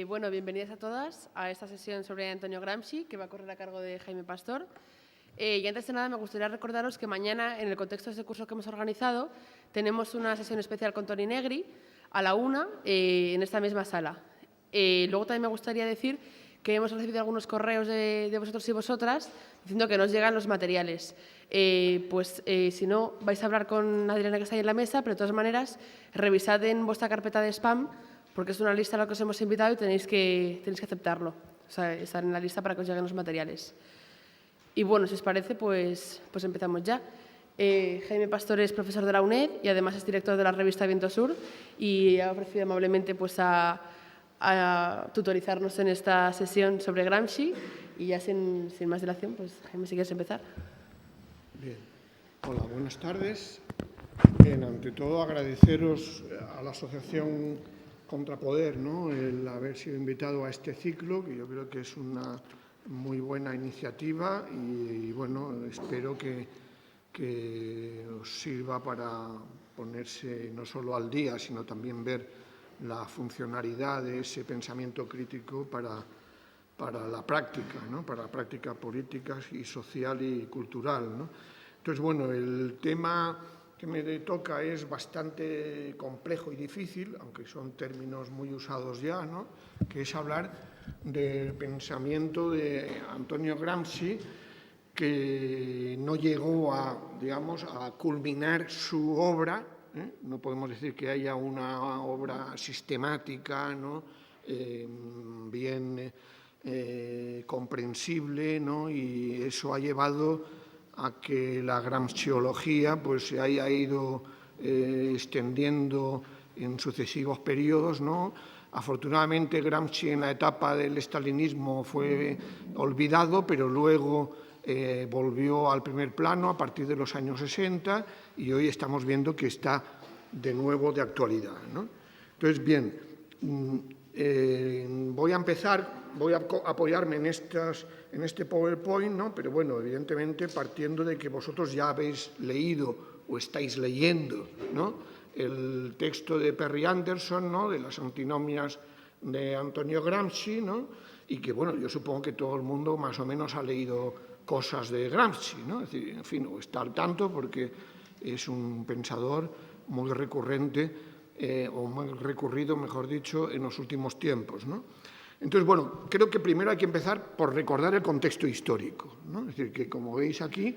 Bueno, bienvenidas a todas a esta sesión sobre Antonio Gramsci, que va a correr a cargo de Jaime Pastor. Y antes de nada, me gustaría recordaros que mañana, en el contexto de este curso que hemos organizado, tenemos una sesión especial con Toni Negri a la 1 en esta misma sala. Luego también me gustaría decir que hemos recibido algunos correos de vosotros y vosotras diciendo que nos llegan los materiales. Si no, vais a hablar con Adriana, que está ahí en la mesa, pero de todas maneras, revisad en vuestra carpeta de spam, porque es una lista a la que os hemos invitado y tenéis que aceptarlo. O sea, estar en la lista para que os lleguen los materiales. Y bueno, si os parece, pues empezamos ya. Jaime Pastor es profesor de la UNED y además es director de la revista Viento Sur y ha ofrecido amablemente a tutorizarnos en esta sesión sobre Gramsci. Y ya sin más dilación, pues Jaime, si quieres empezar. Bien. Hola, buenas tardes. Bien, ante todo agradeceros a la Asociación Contrapoder, ¿no?, el haber sido invitado a este ciclo, que yo creo que es una muy buena iniciativa y bueno, espero que os sirva para ponerse no solo al día, sino también ver la funcionalidad de ese pensamiento crítico para la práctica, ¿no?, para la práctica política y social y cultural, ¿no? Entonces, bueno, el tema que me toca es bastante complejo y difícil, aunque son términos muy usados ya, ¿no?, que es hablar del pensamiento de Antonio Gramsci, que no llegó a culminar su obra, ¿eh? No podemos decir que haya una obra sistemática, ¿no?, bien comprensible, ¿no?, y eso ha llevado a que la gramsciología pues, se haya ido extendiendo en sucesivos periodos, ¿no? Afortunadamente, Gramsci en la etapa del estalinismo fue olvidado, pero luego volvió al primer plano a partir de los años 60 y hoy estamos viendo que está de nuevo de actualidad, ¿no? Entonces, bien, voy a empezar, voy a apoyarme en este PowerPoint, ¿no?, pero bueno, evidentemente partiendo de que vosotros ya habéis leído o estáis leyendo, ¿no?, el texto de Perry Anderson, ¿no?, de las antinomias de Antonio Gramsci, ¿no?, y que, bueno, yo supongo que todo el mundo más o menos ha leído cosas de Gramsci, ¿no? Es decir, en fin, o está al tanto porque es un pensador muy recurrente o muy recurrido, mejor dicho, en los últimos tiempos, ¿no? Entonces, bueno, creo que primero hay que empezar por recordar el contexto histórico, ¿no? Es decir, que como veis aquí,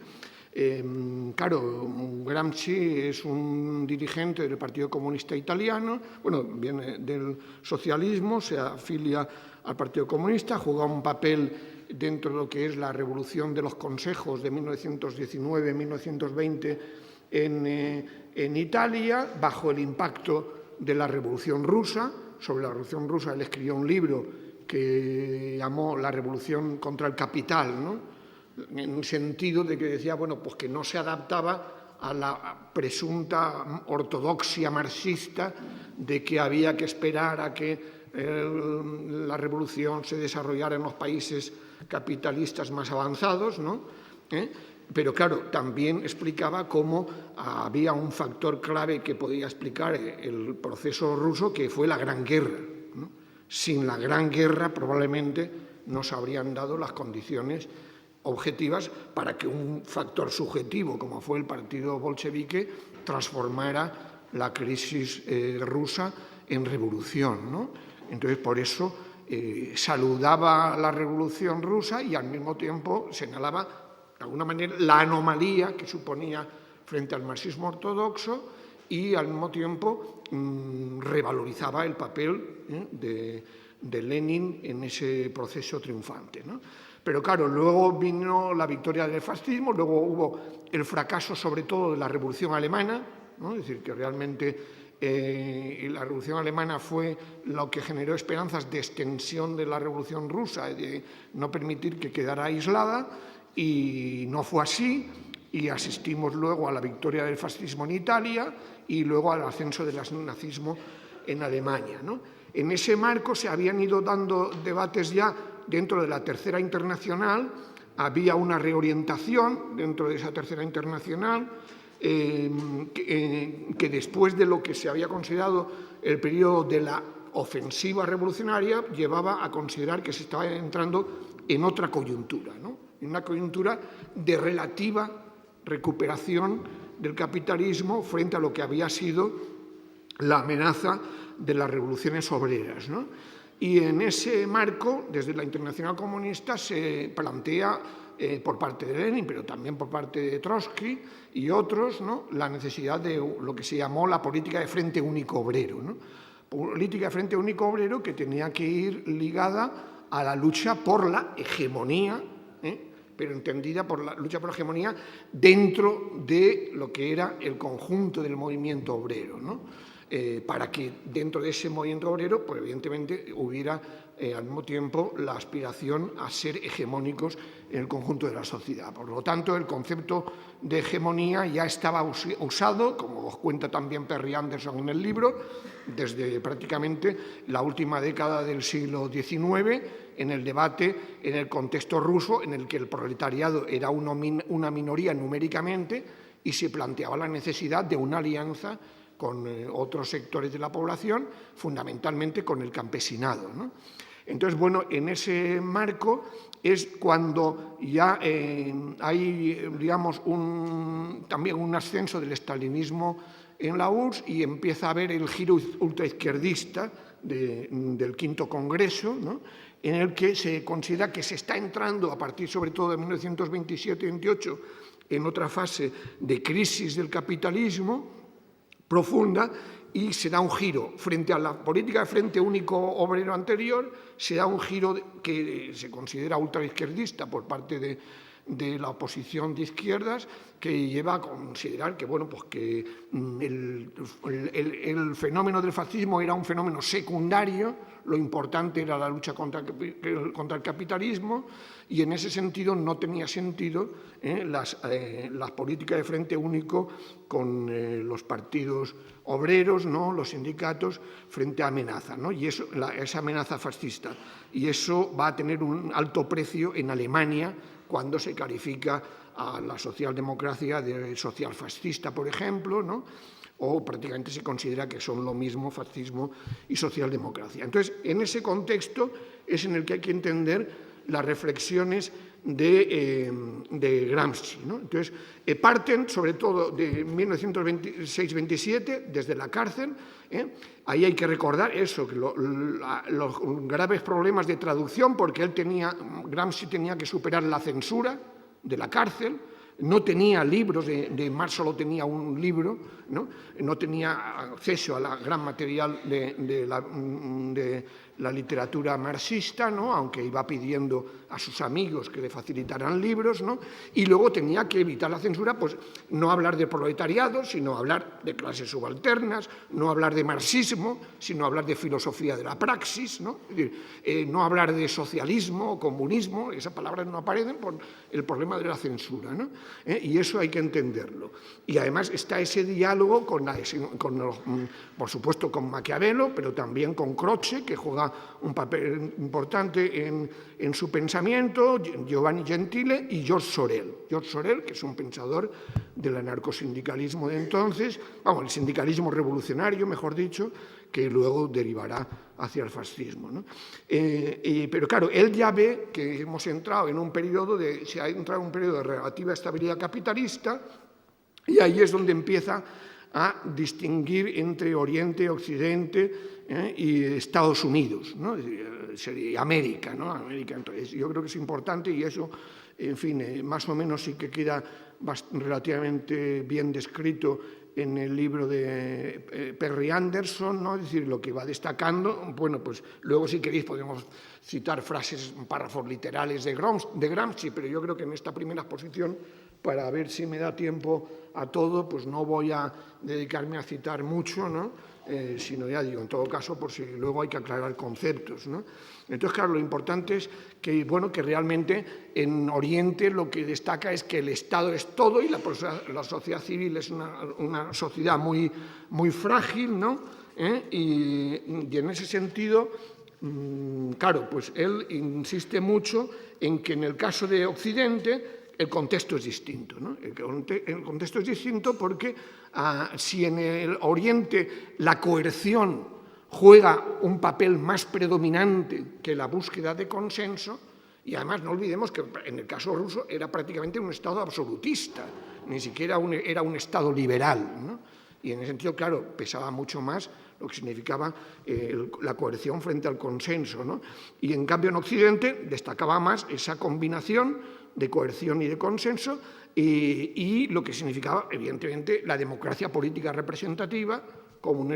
claro, Gramsci es un dirigente del Partido Comunista Italiano, bueno, viene del socialismo, se afilia al Partido Comunista, juega un papel dentro de lo que es la Revolución de los Consejos de 1919-1920 en Italia, bajo el impacto de la Revolución Rusa. Sobre la Revolución Rusa él escribió un libro que llamó La Revolución contra el Capital, ¿no?, en el sentido de que decía, bueno, pues que no se adaptaba a la presunta ortodoxia marxista de que había que esperar a que la revolución se desarrollara en los países capitalistas más avanzados, ¿no? Pero claro, también explicaba cómo había un factor clave que podía explicar el proceso ruso, que fue la Gran Guerra, ¿no? Sin la Gran Guerra probablemente no se habrían dado las condiciones objetivas para que un factor subjetivo, como fue el partido bolchevique, transformara la crisis rusa en revolución, ¿no? Entonces, por eso saludaba la revolución rusa y al mismo tiempo señalaba, de alguna manera, la anomalía que suponía frente al marxismo ortodoxo y al mismo tiempo revalorizaba el papel de Lenin en ese proceso triunfante, ¿no? Pero claro, luego vino la victoria del fascismo, luego hubo el fracaso sobre todo de la Revolución Alemana, ¿no? Es decir, que realmente la Revolución Alemana fue lo que generó esperanzas de extensión de la Revolución Rusa, de no permitir que quedara aislada, y no fue así, y asistimos luego a la victoria del fascismo en Italia y luego al ascenso del nazismo en Alemania, ¿no? En ese marco se habían ido dando debates ya dentro de la Tercera Internacional, había una reorientación dentro de esa Tercera Internacional que después de lo que se había considerado el periodo de la ofensiva revolucionaria llevaba a considerar que se estaba entrando en otra coyuntura, ¿no? En una coyuntura de relativa recuperación del capitalismo frente a lo que había sido la amenaza de las revoluciones obreras, ¿no? Y en ese marco, desde la Internacional Comunista, se plantea por parte de Lenin, pero también por parte de Trotsky y otros, ¿no?, la necesidad de lo que se llamó la política de Frente Único Obrero, ¿no? Política de Frente Único Obrero que tenía que ir ligada a la lucha por la hegemonía, pero entendida por la lucha por la hegemonía dentro de lo que era el conjunto del movimiento obrero, ¿no? Para que dentro de ese movimiento obrero, pues evidentemente hubiera al mismo tiempo la aspiración a ser hegemónicos en el conjunto de la sociedad. Por lo tanto, el concepto de hegemonía ya estaba usado, como os cuenta también Perry Anderson en el libro, desde prácticamente la última década del siglo XIX, en el debate en el contexto ruso, en el que el proletariado era una minoría numéricamente y se planteaba la necesidad de una alianza con otros sectores de la población, fundamentalmente con el campesinado, ¿no? Entonces, bueno, en ese marco es cuando ya hay, digamos, también un ascenso del estalinismo en la URSS y empieza a haber el giro ultraizquierdista del Quinto Congreso, ¿no?, en el que se considera que se está entrando, a partir sobre todo de 1927-28, en otra fase de crisis del capitalismo profunda, y se da un giro frente a la política de Frente Único Obrero anterior, se da un giro que se considera ultraizquierdista por parte de la oposición de izquierdas, que lleva a considerar que, bueno, pues que el fenómeno del fascismo era un fenómeno secundario, lo importante era la lucha contra el capitalismo, y en ese sentido no tenía sentido las políticas de Frente Único con los partidos obreros, ¿no?, los sindicatos, frente a amenaza, ¿no?, y esa amenaza fascista. Y eso va a tener un alto precio en Alemania cuando se califica a la socialdemocracia de socialfascista, por ejemplo, ¿no?, o prácticamente se considera que son lo mismo fascismo y socialdemocracia. Entonces, en ese contexto es en el que hay que entender las reflexiones de Gramsci, ¿no? Entonces, parten sobre todo de 1926-27, desde la cárcel. Ahí hay que recordar eso, que los graves problemas de traducción, porque Gramsci tenía que superar la censura de la cárcel. No tenía libros, de Marx solo tenía un libro, no tenía acceso a la gran material de la literatura marxista, ¿no?, aunque iba pidiendo a sus amigos que le facilitaran libros, ¿no?, y luego tenía que evitar la censura, pues no hablar de proletariado, sino hablar de clases subalternas, no hablar de marxismo, sino hablar de filosofía de la praxis, ¿no?, es decir, no hablar de socialismo o comunismo, esas palabras no aparecen por el problema de la censura, ¿no? Y eso hay que entenderlo. Y además está ese diálogo por supuesto, con Maquiavelo, pero también con Croce, que juega un papel importante en su pensamiento, Giovanni Gentile y George Sorel. George Sorel, que es un pensador del anarcosindicalismo de entonces, el sindicalismo revolucionario, mejor dicho, que luego derivará hacia el fascismo, ¿no? Pero claro, él ya ve que hemos entrado en un periodo de relativa estabilidad capitalista, y ahí es donde empieza a distinguir entre Oriente, Occidente y Estados Unidos, ¿no? Y América, ¿no? América. Entonces, yo creo que es importante, y eso, en fin, más o menos sí que queda relativamente bien descrito en el libro de Perry Anderson, ¿no? Es decir, lo que va destacando. Bueno, pues luego, si queréis, podemos citar frases, párrafos literales de Gramsci, pero yo creo que en esta primera exposición, para ver si me da tiempo a todo, pues no voy a dedicarme a citar mucho, ¿no?, sino, ya digo, en todo caso, por si luego hay que aclarar conceptos, ¿no? Entonces, claro, lo importante es que, bueno, que realmente en Oriente lo que destaca es que el Estado es todo y la sociedad civil es una sociedad muy, muy frágil, ¿no? Y en ese sentido, claro, pues él insiste mucho en que en el caso de Occidente el contexto es distinto, ¿no? El contexto es distinto porque si en el Oriente la coerción juega un papel más predominante que la búsqueda de consenso, y además no olvidemos que en el caso ruso era prácticamente un Estado absolutista, ni siquiera era un Estado liberal, ¿no? Y en ese sentido, claro, pesaba mucho más lo que significaba la coerción frente al consenso, ¿no? Y en cambio en Occidente destacaba más esa combinación de coerción y de consenso y lo que significaba, evidentemente, la democracia política representativa como un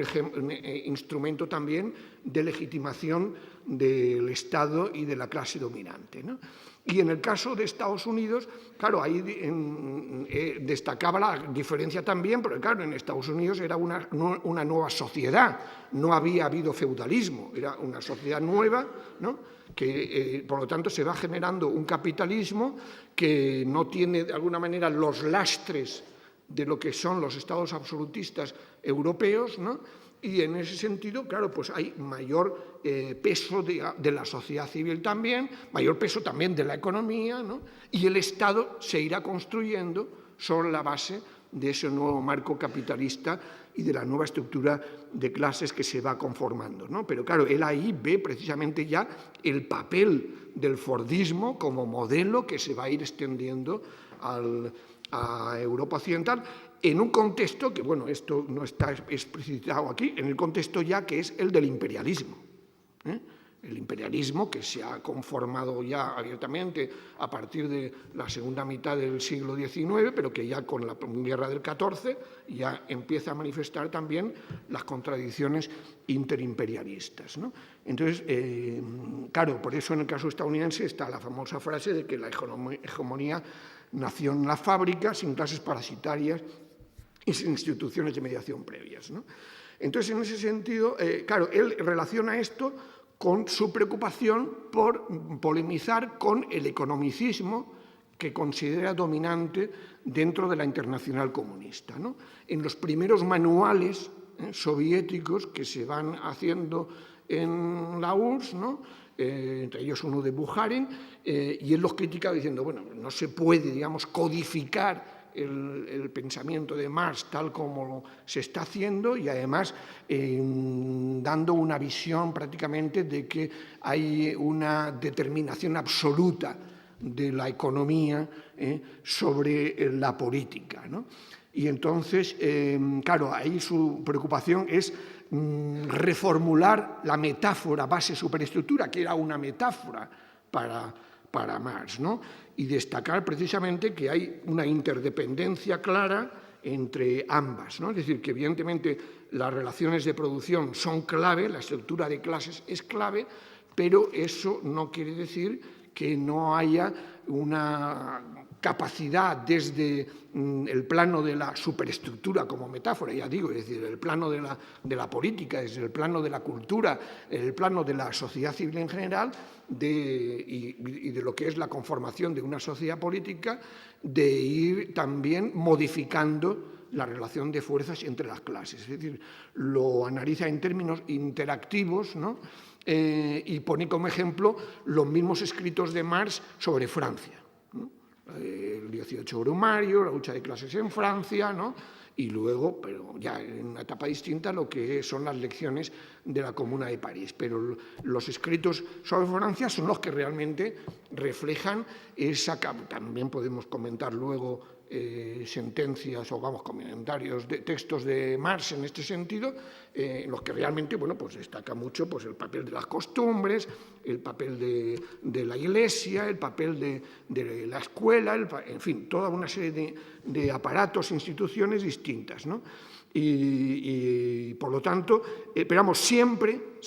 instrumento también de legitimación del Estado y de la clase dominante, ¿no? Y en el caso de Estados Unidos, claro, ahí destacaba la diferencia también, porque claro, en Estados Unidos era una nueva sociedad, no había habido feudalismo, era una sociedad nueva, ¿no? Que por lo tanto se va generando un capitalismo que no tiene de alguna manera los lastres de lo que son los estados absolutistas europeos, ¿no? Y en ese sentido, claro, pues hay mayor peso de la sociedad civil también, mayor peso también de la economía, ¿no? Y el Estado se irá construyendo sobre la base de ese nuevo marco capitalista y de la nueva estructura de clases que se va conformando, ¿no? Pero claro, él ahí ve precisamente ya el papel del fordismo como modelo que se va a ir extendiendo a Europa Occidental, en un contexto que, bueno, esto no está explicitado aquí, en el contexto ya que es el del imperialismo, ¿eh? El imperialismo que se ha conformado ya abiertamente a partir de la segunda mitad del siglo XIX, pero que ya con la guerra del XIV ya empieza a manifestar también las contradicciones interimperialistas, ¿no? Entonces, claro, por eso en el caso estadounidense está la famosa frase de que la hegemonía nació en la fábrica, sin clases parasitarias y sin instituciones de mediación previas, ¿no? Entonces, en ese sentido, claro, él relaciona esto con su preocupación por polemizar con el economicismo que considera dominante dentro de la Internacional Comunista, ¿no? En los primeros manuales soviéticos que se van haciendo en la URSS, ¿no? Entre ellos uno de Bukharin, y él los critica diciendo, bueno, no se puede, digamos, codificar el pensamiento de Marx tal como se está haciendo y además dando una visión prácticamente de que hay una determinación absoluta de la economía sobre la política, ¿no? Y entonces, claro, ahí su preocupación es reformular la metáfora base-superestructura, que era una metáfora para Marx, ¿no? Y destacar precisamente que hay una interdependencia clara entre ambas, ¿no? Es decir, que evidentemente las relaciones de producción son clave, la estructura de clases es clave, pero eso no quiere decir que no haya una capacidad desde el plano de la superestructura como metáfora, ya digo, es decir, el plano de la política, desde el plano de la cultura, el plano de la sociedad civil en general y de lo que es la conformación de una sociedad política, de ir también modificando la relación de fuerzas entre las clases. Es decir, lo analiza en términos interactivos, ¿no? Y pone como ejemplo los mismos escritos de Marx sobre Francia, ¿no? El 18 Brumario, la lucha de clases en Francia, ¿no? Y luego, pero ya en una etapa distinta, lo que son las lecciones de la Comuna de París. Pero los escritos sobre Francia son los que realmente reflejan esa... También podemos comentar luego sentencias o, vamos, comentarios de textos de Marx en este sentido, en los que realmente, bueno, pues destaca mucho pues, el papel de las costumbres, el papel de la Iglesia, el papel de la escuela, en fin, toda una serie de aparatos, instituciones distintas, ¿no? Y por lo tanto, pero vamos, siempre,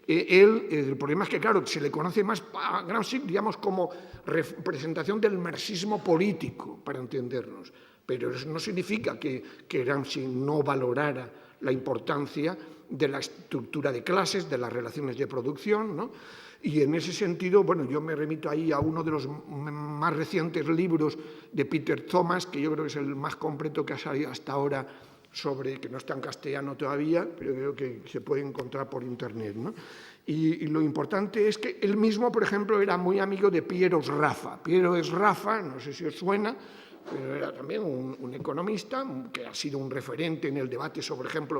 el problema es que, claro, se le conoce más a Gramsci, digamos, como representación del marxismo político, para entendernos. Pero eso no significa que Gramsci no valorara la importancia de la estructura de clases, de las relaciones de producción, ¿no? Y en ese sentido, bueno, yo me remito ahí a uno de los más recientes libros de Peter Thomas, que yo creo que es el más completo que ha salido hasta ahora que no está en castellano todavía, pero creo que se puede encontrar por internet, ¿no? Y lo importante es que él mismo, por ejemplo, era muy amigo de Piero Sraffa. Piero Sraffa, no sé si os suena, Pero era también un economista que ha sido un referente en el debate,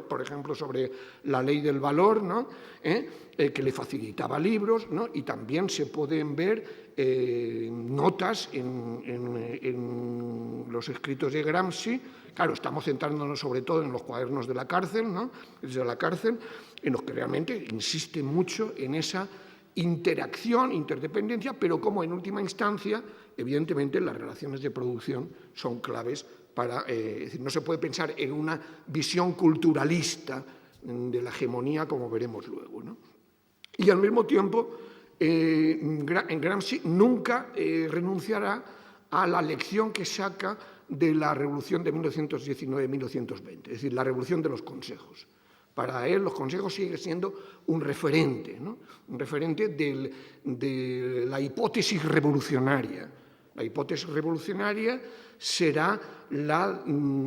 por ejemplo, sobre la ley del valor, ¿no? Que le facilitaba libros, ¿no? Y también se pueden ver notas en los escritos de Gramsci. Claro, estamos centrándonos sobre todo en los cuadernos de la cárcel, ¿no? Desde la cárcel, en los que realmente insiste mucho en esa interacción, interdependencia, pero como en última instancia, evidentemente, las relaciones de producción son claves para... es decir, no se puede pensar en una visión culturalista de la hegemonía, como veremos luego, ¿no? Y al mismo tiempo, Gramsci nunca renunciará a la lección que saca de la revolución de 1919-1920, es decir, la revolución de los consejos. Para él, los consejos siguen siendo un referente, ¿no? Un referente de la hipótesis revolucionaria. La hipótesis revolucionaria será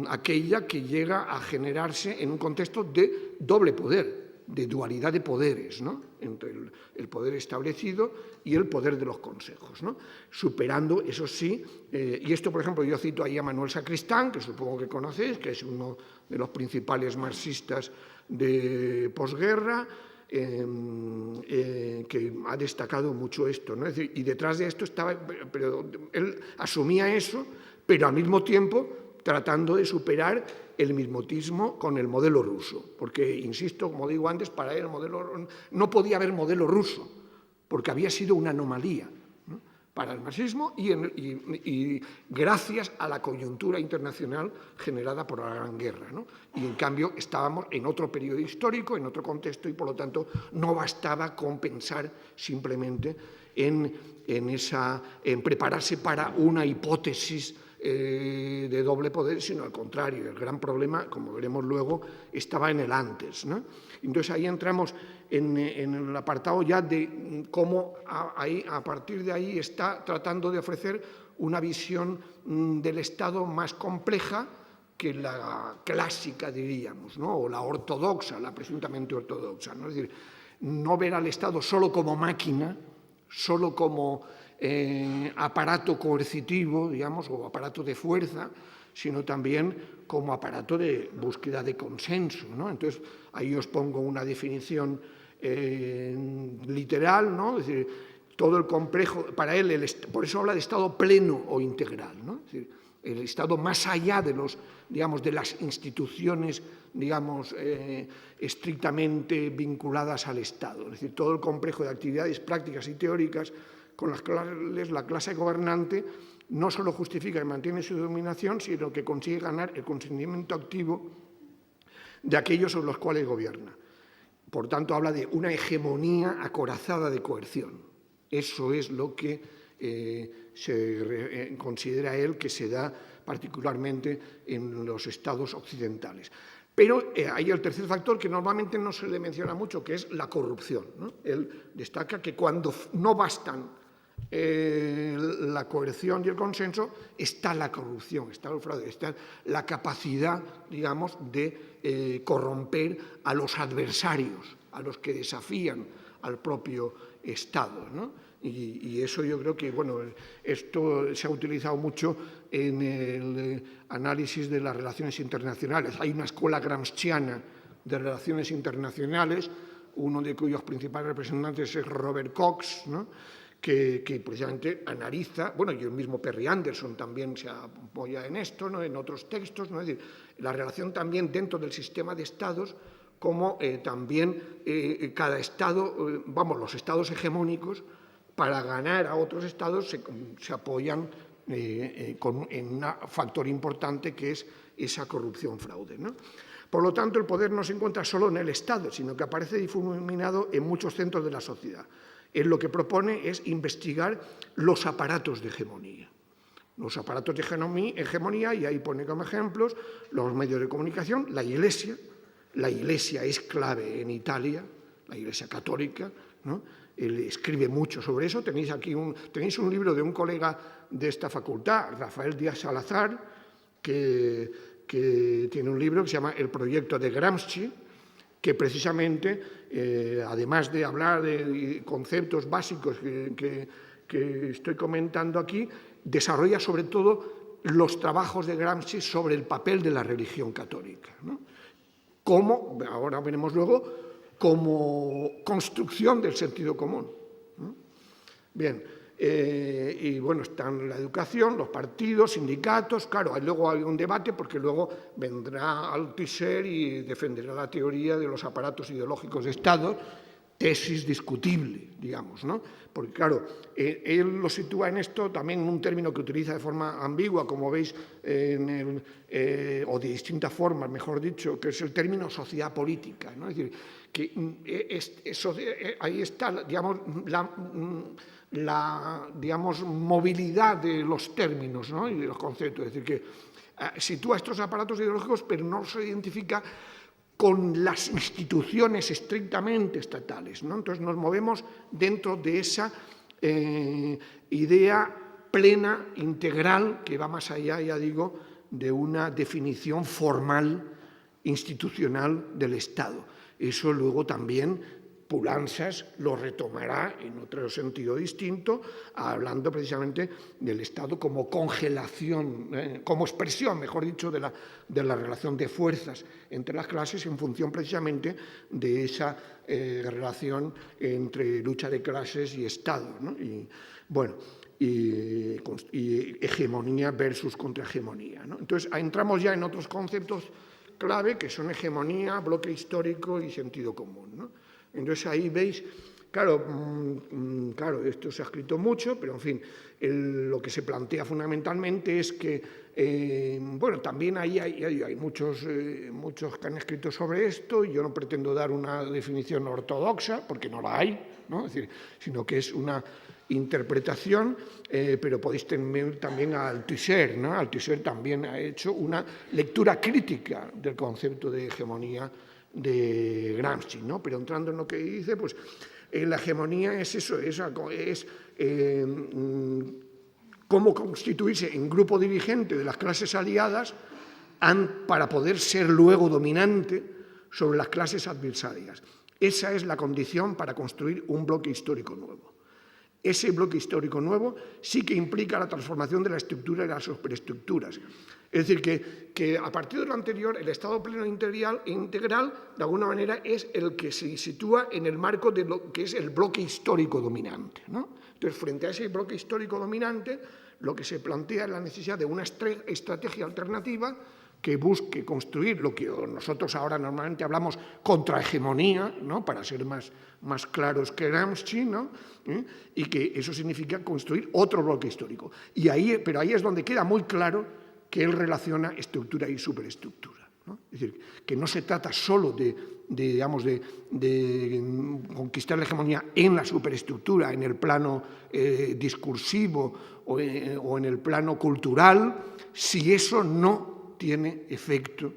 aquella que llega a generarse en un contexto de doble poder, de dualidad de poderes, ¿no? Entre el poder establecido y el poder de los consejos, ¿no? Superando, eso sí, y esto, por ejemplo, yo cito ahí a Manuel Sacristán, que supongo que conocéis, que es uno de los principales marxistas de posguerra, que ha destacado mucho esto, ¿no? Es decir, y detrás de esto estaba, pero él asumía eso, pero al mismo tiempo tratando de superar el mismotismo con el modelo ruso, porque, insisto, como digo antes, para él no podía haber modelo ruso, porque había sido una anomalía, ¿no? Para el marxismo y gracias a la coyuntura internacional generada por la Gran Guerra, ¿no? Y en cambio estábamos en otro periodo histórico, en otro contexto, y por lo tanto no bastaba con pensar simplemente en prepararse para una hipótesis de doble poder, sino al contrario. El gran problema, como veremos luego, estaba en el antes, ¿no? Entonces ahí entramos en el apartado ya de cómo a partir de ahí está tratando de ofrecer una visión del Estado más compleja que la clásica, diríamos, ¿no? O la ortodoxa, la presuntamente ortodoxa, ¿no? Es decir, no ver al Estado solo como máquina, solo como aparato coercitivo, digamos, o aparato de fuerza, sino también como aparato de búsqueda de consenso, ¿no? Entonces, ahí os pongo una definición literal, ¿no? Es decir, todo el complejo, para él, por eso habla de Estado pleno o integral, ¿no? Es decir, el Estado más allá de las instituciones, digamos, estrictamente vinculadas al Estado. Es decir, todo el complejo de actividades prácticas y teóricas con las cuales la clase gobernante no solo justifica y mantiene su dominación, sino que consigue ganar el consentimiento activo de aquellos sobre los cuales gobierna. Por tanto, habla de una hegemonía acorazada de coerción. Eso es lo que considera él que se da particularmente en los estados occidentales. Pero hay el tercer factor que normalmente no se le menciona mucho, que es la corrupción, ¿no? Él destaca que cuando no bastan la coerción y el consenso, está la corrupción, está el fraude, está la capacidad, digamos, de corromper a los adversarios, a los que desafían al propio Estado, ¿no? Y eso yo creo que, bueno, esto se ha utilizado mucho en el análisis de las relaciones internacionales. Hay una escuela gramsciana de relaciones internacionales, uno de cuyos principales representantes es Robert Cox, ¿no? que precisamente analiza, bueno, y el mismo Perry Anderson también se apoya en esto, ¿no? En otros textos, ¿no? Es decir, la relación también dentro del sistema de estados, como también cada estado, los estados hegemónicos, para ganar a otros estados se apoyan en un factor importante que es esa corrupción-fraude, ¿no? Por lo tanto, el poder no se encuentra solo en el Estado, sino que aparece difuminado en muchos centros de la sociedad. Él lo que propone es investigar los aparatos de hegemonía. Los aparatos de hegemonía, y ahí pone como ejemplos los medios de comunicación, la Iglesia. La Iglesia es clave en Italia, la Iglesia católica, ¿no? Él escribe mucho sobre eso. Tenéis un libro de un colega de esta facultad, Rafael Díaz Salazar, que tiene un libro que se llama El proyecto de Gramsci, que precisamente, además de hablar de conceptos básicos que estoy comentando aquí, desarrolla sobre todo los trabajos de Gramsci sobre el papel de la religión católica, ¿no? Como, ahora veremos luego, como construcción del sentido común, ¿no? Bien, y bueno, están la educación, los partidos, sindicatos, claro, luego hay un debate porque luego vendrá Althusser y defenderá la teoría de los aparatos ideológicos de Estado, tesis discutible, digamos, ¿no? Porque, claro, él lo sitúa en esto también en un término que utiliza de forma ambigua, como veis, o de distintas formas, mejor dicho, que es el término sociedad política, ¿no? Es decir, que ahí está, digamos, la movilidad de los términos, ¿no? Y de los conceptos. Es decir, que sitúa estos aparatos ideológicos, pero no se identifica con las instituciones estrictamente estatales, ¿no? Entonces nos movemos dentro de esa idea plena, integral, que va más allá, ya digo, de una definición formal, institucional del Estado. Eso luego también Poulantzas lo retomará en otro sentido distinto, hablando precisamente del Estado como congelación, como expresión, mejor dicho, de la relación de fuerzas entre las clases en función precisamente de esa relación entre lucha de clases y Estado, ¿no? Y, bueno, y hegemonía versus contrahegemonía, ¿no? Entonces, entramos ya en otros conceptos clave que son hegemonía, bloque histórico y sentido común, ¿no? Entonces ahí veis, claro, esto se ha escrito mucho, pero en fin, lo que se plantea fundamentalmente es que, bueno, también ahí hay muchos que han escrito sobre esto, y yo no pretendo dar una definición ortodoxa, porque no la hay, ¿no? Es decir, sino que es una interpretación, pero podéis tener también a Althusser, ¿no? Althusser también ha hecho una lectura crítica del concepto de hegemonía de Gramsci, ¿no? Pero entrando en lo que dice, pues la hegemonía es eso, es cómo constituirse en grupo dirigente de las clases aliadas para poder ser luego dominante sobre las clases adversarias. Esa es la condición para construir un bloque histórico nuevo. Ese bloque histórico nuevo sí que implica la transformación de la estructura y las superestructuras. Es decir, que a partir de lo anterior, el Estado pleno integral, de alguna manera, es el que se sitúa en el marco de lo que es el bloque histórico dominante, ¿no? Entonces, frente a ese bloque histórico dominante, lo que se plantea es la necesidad de una estrategia alternativa que busque construir lo que nosotros ahora normalmente hablamos contrahegemonía, ¿no? Para ser más claros que Gramsci, ¿no? Y que eso significa construir otro bloque histórico. Pero ahí es donde queda muy claro que él relaciona estructura y superestructura, ¿no? Es decir, que no se trata solo de conquistar la hegemonía en la superestructura, en el plano discursivo o en el plano cultural, si eso no tiene efecto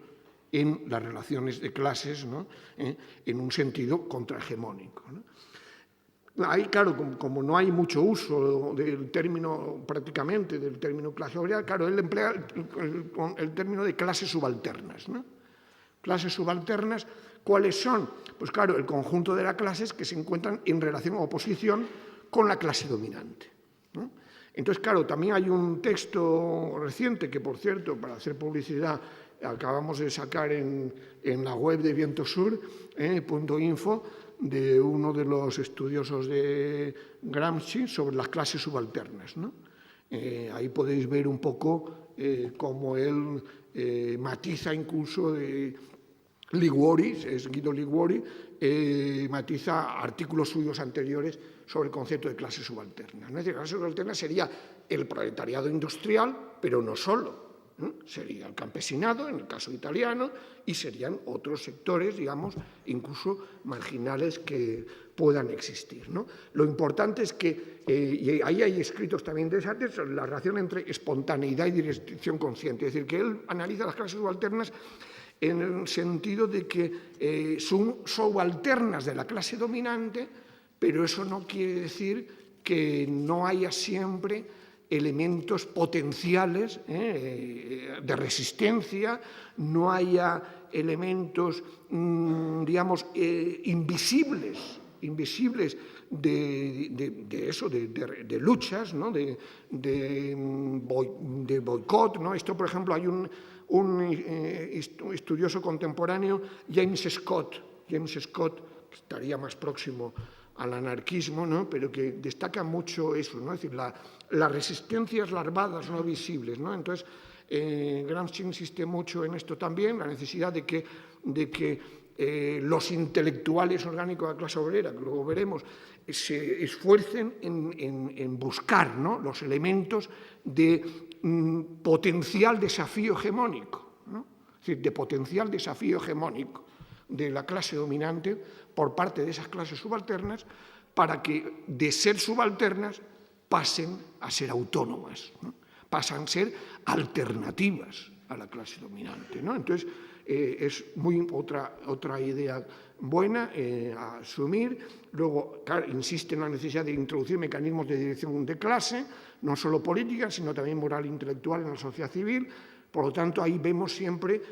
en las relaciones de clases, ¿no? En un sentido contrahegemónico, ¿no? Ahí, claro, como no hay mucho uso del término, prácticamente, del término clase obrera, claro, él emplea el término de clases subalternas, ¿no? Clases subalternas, ¿cuáles son? Pues claro, el conjunto de las clases que se encuentran en relación o oposición con la clase dominante, ¿no? Entonces, claro, también hay un texto reciente que, por cierto, para hacer publicidad, acabamos de sacar en la web de Viento Sur, .info, de uno de los estudiosos de Gramsci sobre las clases subalternas, ¿no? Ahí podéis ver un poco cómo él matiza incluso Liguori, es Guido Liguori, matiza artículos suyos anteriores sobre el concepto de clase subalterna, ¿no? Es decir, la clase subalterna sería el proletariado industrial, pero no solo. Sería el campesinado, en el caso italiano, y serían otros sectores, digamos, incluso marginales que puedan existir, ¿no? Lo importante es que, y ahí hay escritos también interesantes, sobre la relación entre espontaneidad y dirección consciente. Es decir, que él analiza las clases subalternas en el sentido de que son subalternas de la clase dominante, pero eso no quiere decir que no haya siempre elementos potenciales de resistencia, no haya elementos, digamos, invisibles luchas, ¿no? de boicot, ¿no? Esto, por ejemplo, hay un estudioso contemporáneo, James Scott, que estaría más próximo al anarquismo, ¿no? Pero que destaca mucho eso, ¿no? Es decir, las resistencias larvadas no visibles, ¿no? Entonces, Gramsci insiste mucho en esto también, la necesidad de que los intelectuales orgánicos de la clase obrera, que luego veremos, se esfuercen en buscar, ¿no? los elementos de potencial desafío hegemónico, ¿no? Es decir, de potencial desafío hegemónico de la clase dominante por parte de esas clases subalternas, para que de ser subalternas pasen a ser autónomas, ¿no? Pasan a ser alternativas a la clase dominante, ¿no? Entonces, es otra idea buena a asumir. Luego, claro, insiste en la necesidad de introducir mecanismos de dirección de clase, no solo política, sino también moral e intelectual en la sociedad civil. Por lo tanto, ahí vemos siempre,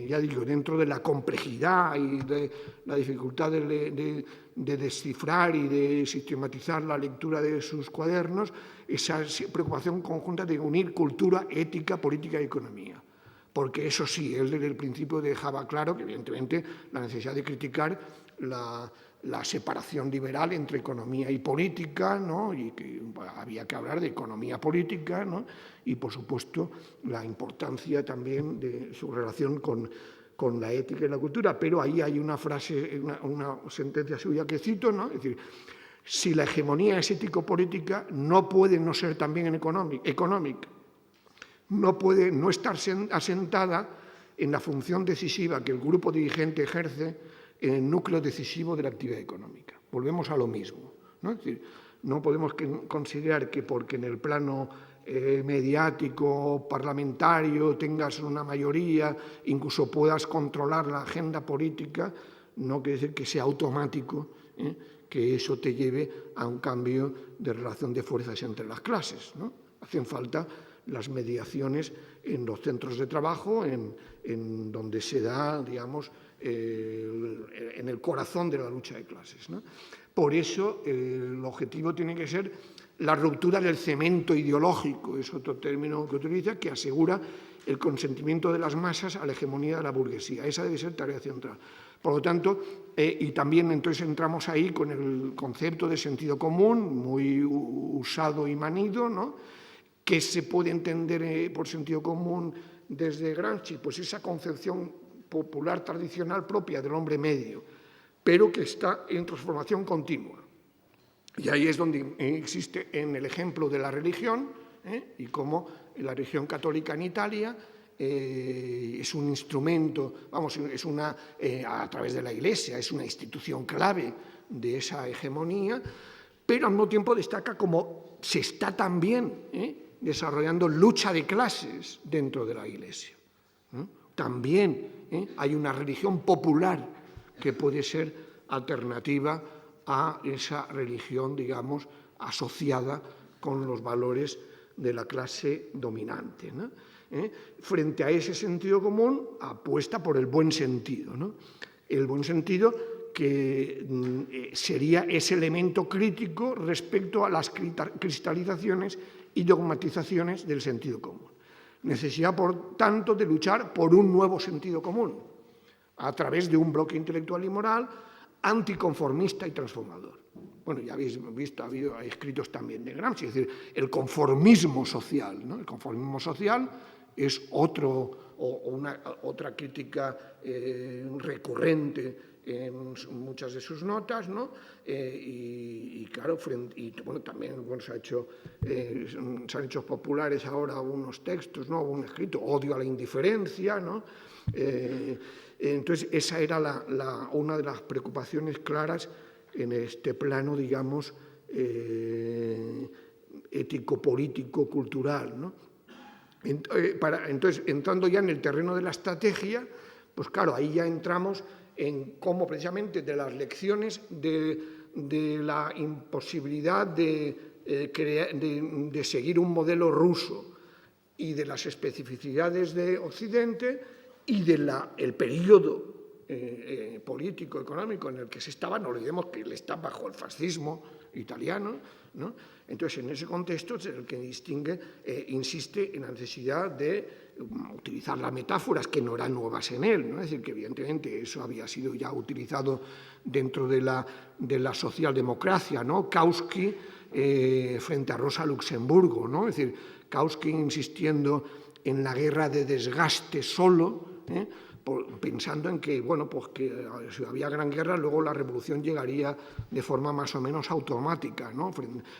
ya digo, dentro de la complejidad y de la dificultad de descifrar y de sistematizar la lectura de sus cuadernos, esa preocupación conjunta de unir cultura, ética, política y economía. Porque eso sí, él desde el principio dejaba claro que, evidentemente, la necesidad de criticar la separación liberal entre economía y política, ¿no? Y que había que hablar de economía política, ¿no? Y, por supuesto, la importancia también de su relación con la ética y la cultura. Pero ahí hay una frase, una sentencia suya que cito, ¿no? Es decir, si la hegemonía es ético-política, no puede no ser también económica. No puede no estar asentada en la función decisiva que el grupo dirigente ejerce en el núcleo decisivo de la actividad económica. Volvemos a lo mismo, ¿no? Es decir, no podemos considerar que porque en el plano mediático, parlamentario, tengas una mayoría, incluso puedas controlar la agenda política, no quiere decir que sea automático, que eso te lleve a un cambio de relación de fuerzas entre las clases, ¿no? Hacen falta las mediaciones en los centros de trabajo, en donde se da, digamos, en el corazón de la lucha de clases, ¿no? Por eso el objetivo tiene que ser la ruptura del cemento ideológico, es otro término que utiliza, que asegura el consentimiento de las masas a la hegemonía de la burguesía. Esa debe ser tarea central. Por lo tanto, y también entonces entramos ahí con el concepto de sentido común, muy usado y manido, ¿no? ¿Qué se puede entender por sentido común desde Gramsci? Pues esa concepción popular tradicional propia del hombre medio, pero que está en transformación continua. Y ahí es donde existe en el ejemplo de la religión, y cómo la religión católica en Italia es un instrumento, a través de la Iglesia, es una institución clave de esa hegemonía, pero al mismo tiempo destaca cómo se está también desarrollando lucha de clases dentro de la Iglesia. También hay una religión popular que puede ser alternativa a esa religión, digamos, asociada con los valores de la clase dominante, ¿no? Frente a ese sentido común, apuesta por el buen sentido, ¿no? El buen sentido que sería ese elemento crítico respecto a las cristalizaciones y dogmatizaciones del sentido común. Necesidad, por tanto, de luchar por un nuevo sentido común, a través de un bloque intelectual y moral anticonformista y transformador. Bueno, ya habéis visto, hay escritos también de Gramsci, es decir, el conformismo social, ¿no? El conformismo social es otra crítica recurrente en muchas de sus notas, ¿no? Claro, también se han hecho populares ahora unos textos, ¿no? Un escrito, Odio a la indiferencia, ¿no? Entonces, esa era una de las preocupaciones claras en este plano, digamos, ético, político, cultural, ¿no? Entonces, entrando ya en el terreno de la estrategia, pues claro, ahí ya entramos en cómo precisamente de las lecciones de la imposibilidad de seguir un modelo ruso y de las especificidades de Occidente y del periodo político, económico en el que se estaba, no olvidemos que él está bajo el fascismo italiano, ¿no? Entonces, en ese contexto es el que insiste en la necesidad de utilizar las metáforas que no eran nuevas en él, ¿no? Es decir, que evidentemente eso había sido ya utilizado dentro de la socialdemocracia, ¿no? Kautsky frente a Rosa Luxemburgo, ¿no? Es decir, Kautsky insistiendo en la guerra de desgaste solo, pensando en que, bueno, pues que si había gran guerra, luego la revolución llegaría de forma más o menos automática, ¿no?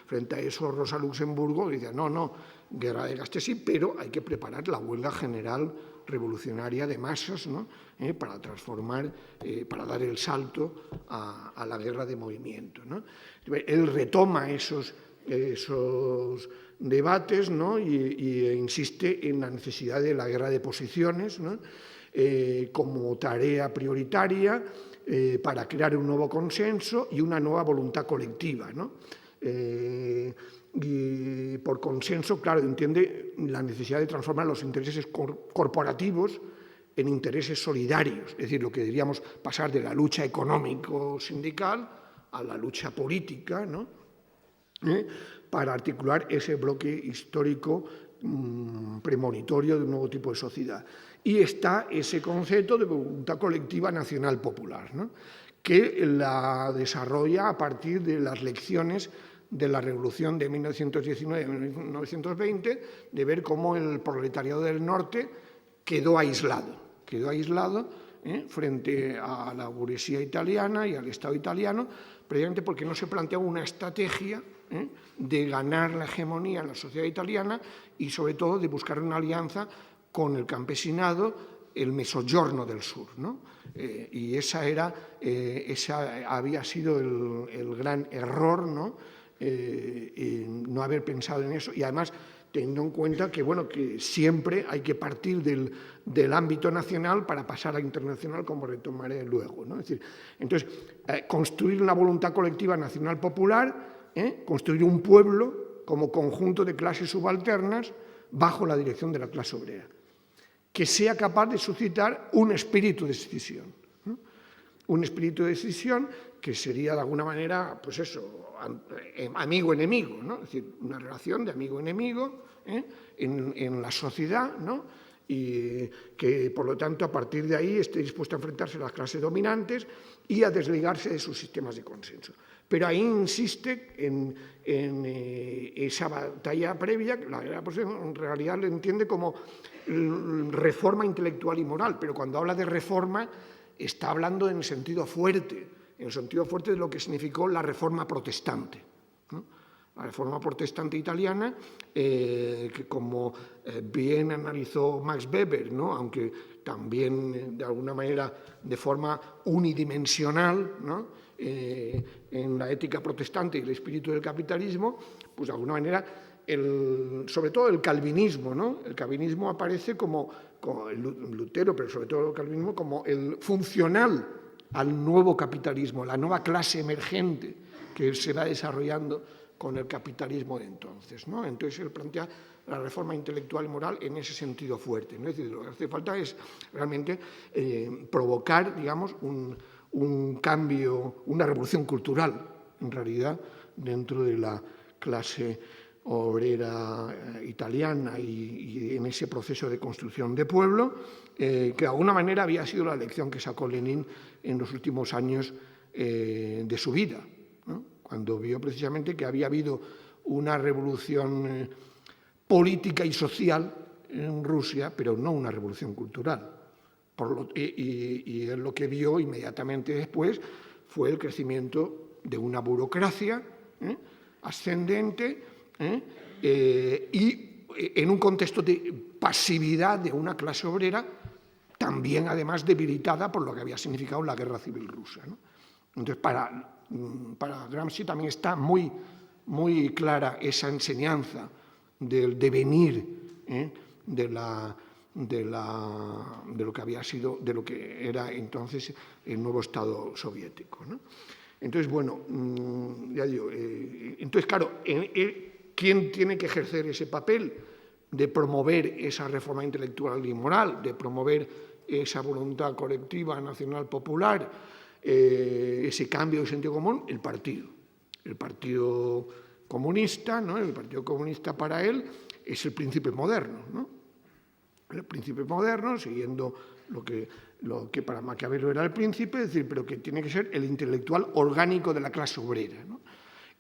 Frente a eso, Rosa Luxemburgo decía, no, guerra de desgaste sí, pero hay que preparar la huelga general revolucionaria de masas, ¿no? Para transformar, para dar el salto a la guerra de movimiento, ¿no? Él retoma esos debates, ¿no? y insiste en la necesidad de la guerra de posiciones, ¿no? Como tarea prioritaria para crear un nuevo consenso y una nueva voluntad colectiva, ¿no? Y por consenso, claro, entiende la necesidad de transformar los intereses corporativos en intereses solidarios, es decir, lo que diríamos pasar de la lucha económico-sindical a la lucha política, ¿no? Para articular ese bloque histórico premonitorio de un nuevo tipo de sociedad. Y está ese concepto de voluntad colectiva nacional popular, ¿no? Que la desarrolla a partir de las lecciones de la Revolución de 1919-1920, de ver cómo el proletariado del norte quedó aislado frente a la burguesía italiana y al Estado italiano, precisamente porque no se planteaba una estrategia de ganar la hegemonía en la sociedad italiana y, sobre todo, de buscar una alianza con el campesinado, el Mezzogiorno del Sur, ¿no? Y esa había sido el gran error, ¿no? No haber pensado en eso, y además teniendo en cuenta que, bueno, que siempre hay que partir del ámbito nacional para pasar a internacional, como retomaré luego, ¿no? Es decir, entonces, construir una voluntad colectiva nacional popular, construir un pueblo como conjunto de clases subalternas bajo la dirección de la clase obrera, que sea capaz de suscitar un espíritu de decisión, ¿no? Un espíritu de decisión que sería de alguna manera, pues eso, amigo-enemigo, ¿no? Es decir, una relación de amigo-enemigo en la sociedad, ¿no? Y que, por lo tanto, a partir de ahí esté dispuesto a enfrentarse a las clases dominantes y a desligarse de sus sistemas de consenso. Pero ahí insiste en esa batalla previa, la guerra de posición en realidad lo entiende como reforma intelectual y moral, pero cuando habla de reforma está hablando en el sentido fuerte de lo que significó la reforma protestante, ¿no? La reforma protestante italiana, que como bien analizó Max Weber, ¿no? Aunque también de alguna manera de forma unidimensional, ¿no? En la ética protestante y el espíritu del capitalismo, pues de alguna manera, sobre todo el calvinismo, ¿no? El calvinismo aparece como el Lutero, pero sobre todo el calvinismo como el funcional al nuevo capitalismo, la nueva clase emergente que se va desarrollando con el capitalismo de entonces, ¿no? Entonces él plantea la reforma intelectual y moral en ese sentido fuerte, ¿no? Es decir, lo que hace falta es realmente provocar, digamos, un cambio, una revolución cultural, en realidad, dentro de la clase obrera italiana y en ese proceso de construcción de pueblo, que de alguna manera había sido la lección que sacó Lenin en los últimos años de su vida, ¿no? Cuando vio precisamente que había habido una revolución política y social en Rusia, pero no una revolución cultural. Y él lo que vio inmediatamente después fue el crecimiento de una burocracia ascendente y en un contexto de pasividad de una clase obrera también además debilitada por lo que había significado la guerra civil rusa, ¿no? Entonces para Gramsci también está muy, muy clara esa enseñanza del devenir de lo que había sido, de lo que era entonces el nuevo Estado soviético, ¿no? Entonces, bueno, ya digo, entonces, claro, ¿quién tiene que ejercer ese papel de promover esa reforma intelectual y moral, de promover esa voluntad colectiva nacional popular, ese cambio de sentido común, el partido comunista, ¿no? El Partido Comunista para él es el príncipe moderno, ¿no? El príncipe moderno, siguiendo lo que para Maquiavelo era el príncipe, es decir, pero que tiene que ser el intelectual orgánico de la clase obrera, ¿no?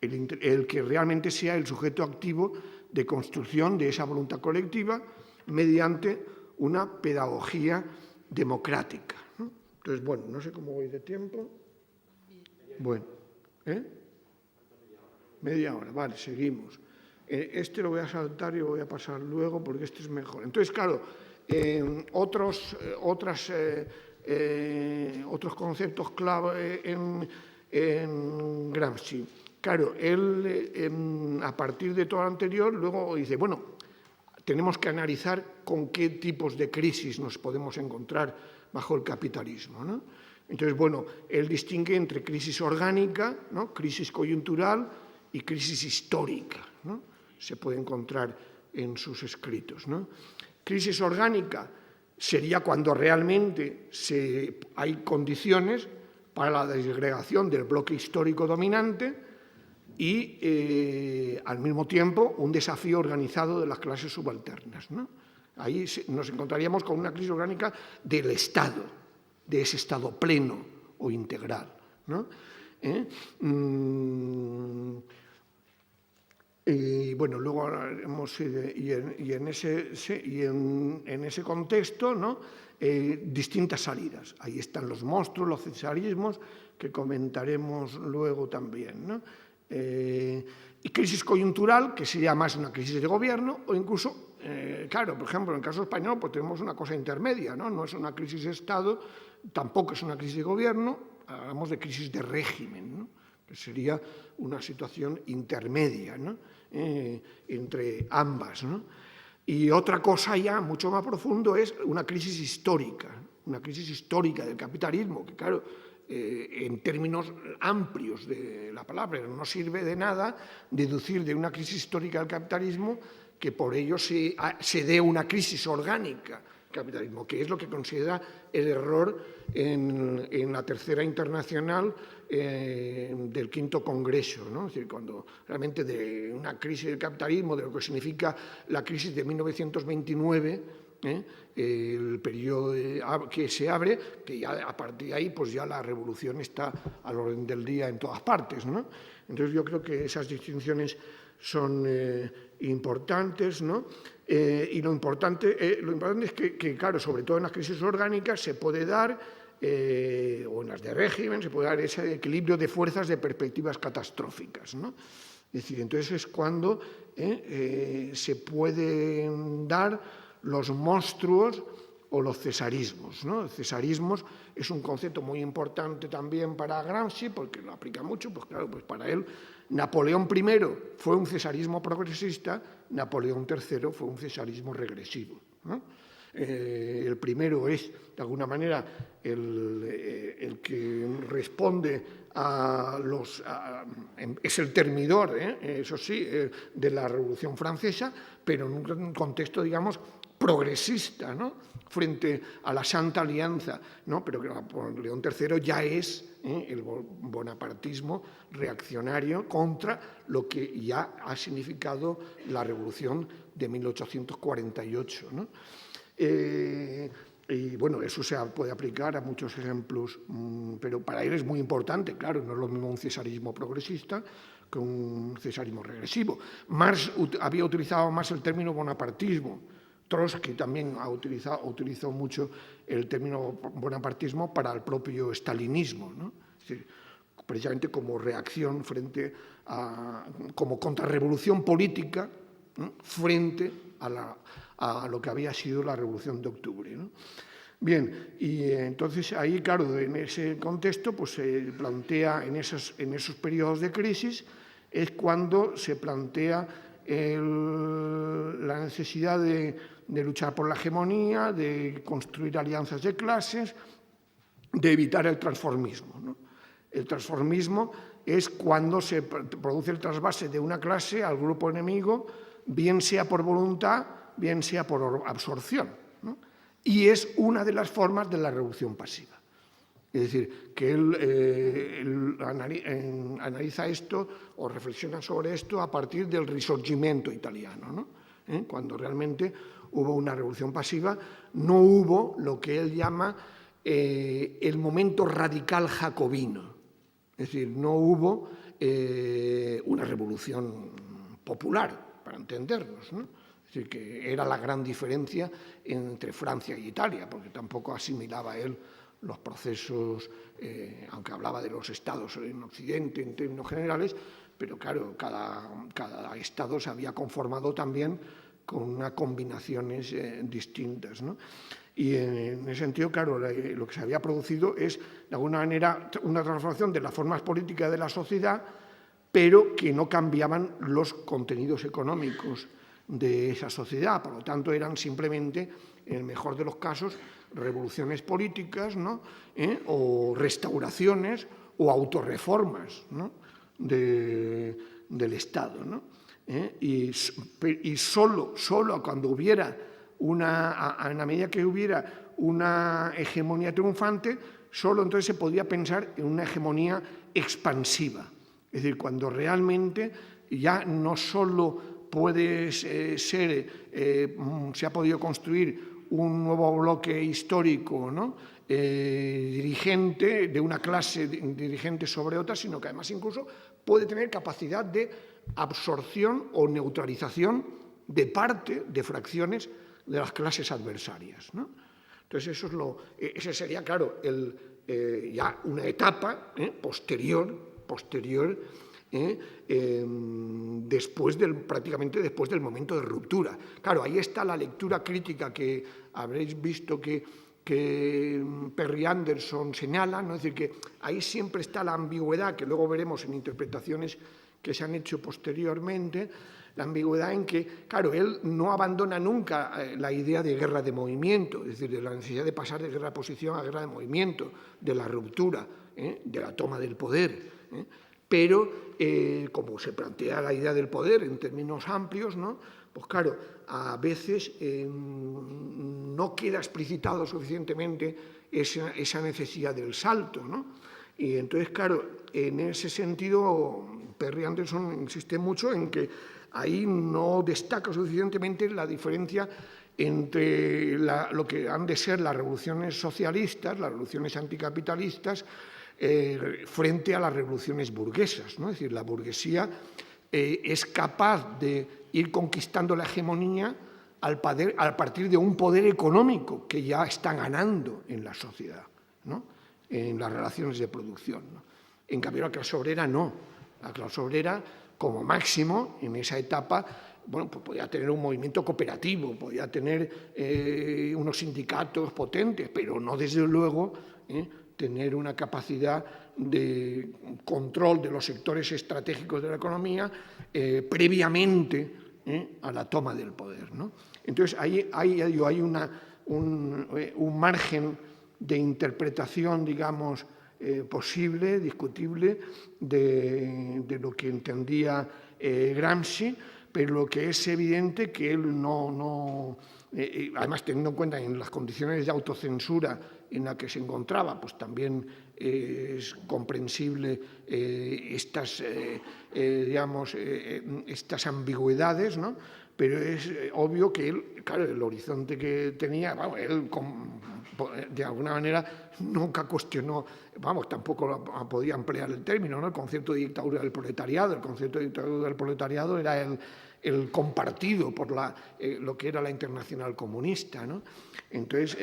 El que realmente sea el sujeto activo de construcción de esa voluntad colectiva mediante una pedagogía democrática, ¿no? Entonces, bueno, no sé cómo voy de tiempo. Bueno, media hora, vale, seguimos. Este lo voy a saltar y lo voy a pasar luego porque este es mejor. Entonces, claro, otros conceptos clave en Gramsci. Claro, él, a partir de todo lo anterior, luego dice, bueno, tenemos que analizar con qué tipos de crisis nos podemos encontrar bajo el capitalismo, ¿no? Entonces, bueno, él distingue entre crisis orgánica, ¿no? Crisis coyuntural y crisis histórica, ¿no? Se puede encontrar en sus escritos, ¿no? Crisis orgánica sería cuando realmente hay condiciones para la disgregación del bloque histórico dominante y, al mismo tiempo, un desafío organizado de las clases subalternas, ¿no? Ahí nos encontraríamos con una crisis orgánica del Estado, de ese Estado pleno o integral, ¿no? Y bueno, luego haremos, en ese contexto, ¿no? Distintas salidas. Ahí están los monstruos, los cesarismos, que comentaremos luego también, ¿no? Y crisis coyuntural, que sería más una crisis de gobierno, o incluso, claro, por ejemplo, en el caso español, pues tenemos una cosa intermedia, ¿no? No es una crisis de Estado, tampoco es una crisis de gobierno, hablamos de crisis de régimen, ¿no? Que sería una situación intermedia, ¿no? Entre ambas, ¿no? Y otra cosa ya mucho más profundo es una crisis histórica del capitalismo, que claro, en términos amplios de la palabra, no sirve de nada deducir de una crisis histórica del capitalismo que por ello se dé una crisis orgánica del capitalismo, que es lo que considera el error en la Tercera Internacional del Quinto Congreso, ¿no? Es decir, cuando realmente de una crisis del capitalismo, de lo que significa la crisis de 1929, el periodo que se abre, que ya a partir de ahí pues ya la revolución está al orden del día en todas partes, ¿no? Entonces yo creo que esas distinciones son importantes, ¿no? Y lo importante es que, claro, sobre todo en las crisis orgánicas se puede dar, o en las de régimen, se puede dar ese equilibrio de fuerzas de perspectivas catastróficas, ¿no? Es decir, entonces es cuando se pueden dar los monstruos o los cesarismos, ¿no? El cesarismos es un concepto muy importante también para Gramsci, porque lo aplica mucho, pues claro, pues para él Napoleón I fue un cesarismo progresista, Napoleón III fue un cesarismo regresivo, ¿no? El primero es, de alguna manera, el que responde es el termidor, eso sí, de la Revolución Francesa, pero en un contexto, digamos, progresista, ¿no? Frente a la Santa Alianza, ¿no? Pero que Napoleón III ya es el bonapartismo reaccionario contra lo que ya ha significado la Revolución de 1848, ¿no? Y bueno, eso se puede aplicar a muchos ejemplos, pero para él es muy importante, claro, no es lo mismo un cesarismo progresista que un cesarismo regresivo. Marx había utilizado más el término bonapartismo. Trotsky también utilizó mucho el término bonapartismo para el propio stalinismo, ¿no? Es decir, precisamente como reacción como contrarrevolución política, ¿no? Frente a lo que había sido la Revolución de Octubre, ¿no? Bien, y entonces ahí, claro, en ese contexto, pues se plantea en esos periodos de crisis, es cuando se plantea la necesidad de luchar por la hegemonía, de construir alianzas de clases, de evitar el transformismo, ¿no? El transformismo es cuando se produce el trasvase de una clase al grupo enemigo, bien sea por voluntad, bien sea por absorción, ¿no? y es una de las formas de la revolución pasiva. Es decir, que él analiza esto o reflexiona sobre esto a partir del Risorgimento italiano, ¿no? Cuando realmente hubo una revolución pasiva, no hubo lo que él llama el momento radical jacobino. Es decir, no hubo una revolución popular, para entendernos, ¿no? Es decir, que era la gran diferencia entre Francia e Italia, porque tampoco asimilaba él los procesos, aunque hablaba de los estados en Occidente en términos generales, pero claro, cada estado se había conformado también con unas combinaciones distintas, ¿no? Y en ese sentido, claro, lo que se había producido es, de alguna manera, una transformación de las formas políticas de la sociedad, pero que no cambiaban los contenidos económicos de esa sociedad. Por lo tanto, eran simplemente, en el mejor de los casos, revoluciones políticas, ¿no? O restauraciones o autorreformas, ¿no? del Estado, ¿no? Y solo cuando hubiera en la medida que hubiera una hegemonía triunfante, solo entonces se podía pensar en una hegemonía expansiva. Es decir, cuando realmente ya no solo puede ser, se ha podido construir un nuevo bloque histórico, ¿no? Dirigente de una clase dirigente sobre otra, sino que además incluso puede tener capacidad de absorción o neutralización de parte, de fracciones de las clases adversarias, ¿no? Entonces, ese sería, claro, ya una etapa posterior, prácticamente después del momento de ruptura. Claro, ahí está la lectura crítica que habréis visto que Perry Anderson señala, ¿no? Es decir, que ahí siempre está la ambigüedad, que luego veremos en interpretaciones que se han hecho posteriormente, la ambigüedad en que, claro, él no abandona nunca la idea de guerra de movimiento, es decir, de la necesidad de pasar de guerra de posición a guerra de movimiento, de la ruptura, de la toma del poder, pero como se plantea la idea del poder en términos amplios, ¿no? Pues claro, a veces no queda explicitado suficientemente esa necesidad del salto, ¿no? Y entonces, claro, en ese sentido, Perry Anderson insiste mucho en que ahí no destaca suficientemente la diferencia entre lo que han de ser las revoluciones socialistas, las revoluciones anticapitalistas, frente a las revoluciones burguesas, ¿no? Es decir, la burguesía es capaz de ir conquistando la hegemonía al partir de un poder económico que ya está ganando en la sociedad, ¿no? En las relaciones de producción, ¿no? En cambio, la clase obrera no. La clase obrera, como máximo, en esa etapa, bueno, pues podía tener un movimiento cooperativo, podía tener unos sindicatos potentes, pero no, desde luego, tener una capacidad de control de los sectores estratégicos de la economía previamente a la toma del poder, ¿no? Entonces, ahí hay un margen de interpretación, digamos, posible, discutible, de lo que entendía Gramsci, pero lo que es evidente que él además teniendo en cuenta en las condiciones de autocensura en las que se encontraba, pues también es comprensible estas ambigüedades, ¿no? Pero es obvio que él, claro, el horizonte que tenía, él de alguna manera nunca cuestionó, tampoco podía emplear el término, ¿no? El concepto de dictadura del proletariado. El concepto de dictadura del proletariado era el compartido por lo que era la Internacional Comunista, ¿no? Entonces,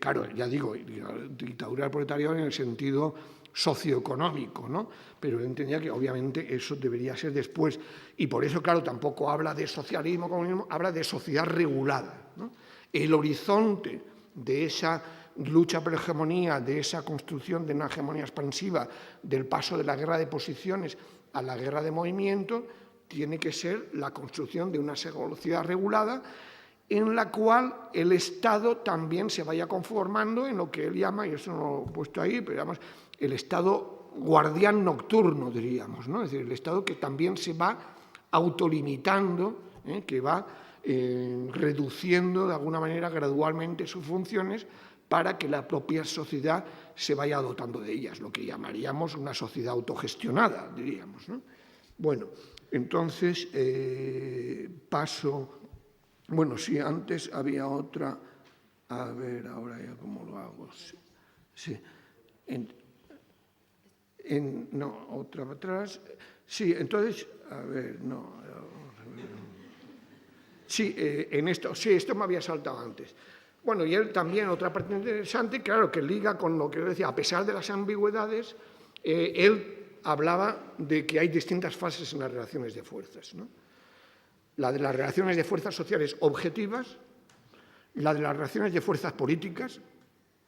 claro, ya digo, dictadura del proletariado en el sentido socioeconómico, ¿no? Pero él entendía que obviamente eso debería ser después. Y por eso, claro, tampoco habla de socialismo, comunismo, habla de sociedad regulada, ¿no? El horizonte de esa lucha por hegemonía, de esa construcción de una hegemonía expansiva, del paso de la guerra de posiciones a la guerra de movimiento, tiene que ser la construcción de una sociedad regulada en la cual el Estado también se vaya conformando en lo que él llama, y eso no lo he puesto ahí, pero digamos, el Estado guardián nocturno, diríamos, ¿no? Es decir, el Estado que también se va autolimitando, que va reduciendo de alguna manera gradualmente sus funciones para que la propia sociedad se vaya dotando de ellas, lo que llamaríamos una sociedad autogestionada, diríamos, ¿no? Bueno, entonces paso... Bueno, sí, antes había otra... A ver, ahora ya cómo lo hago. Sí. No, otra atrás. Sí, entonces, a ver, no. Sí, esto me había saltado antes. Bueno, y él también, otra parte interesante, claro, que liga con lo que yo decía, a pesar de las ambigüedades, él hablaba de que hay distintas fases en las relaciones de fuerzas, ¿no? La de las relaciones de fuerzas sociales objetivas, la de las relaciones de fuerzas políticas,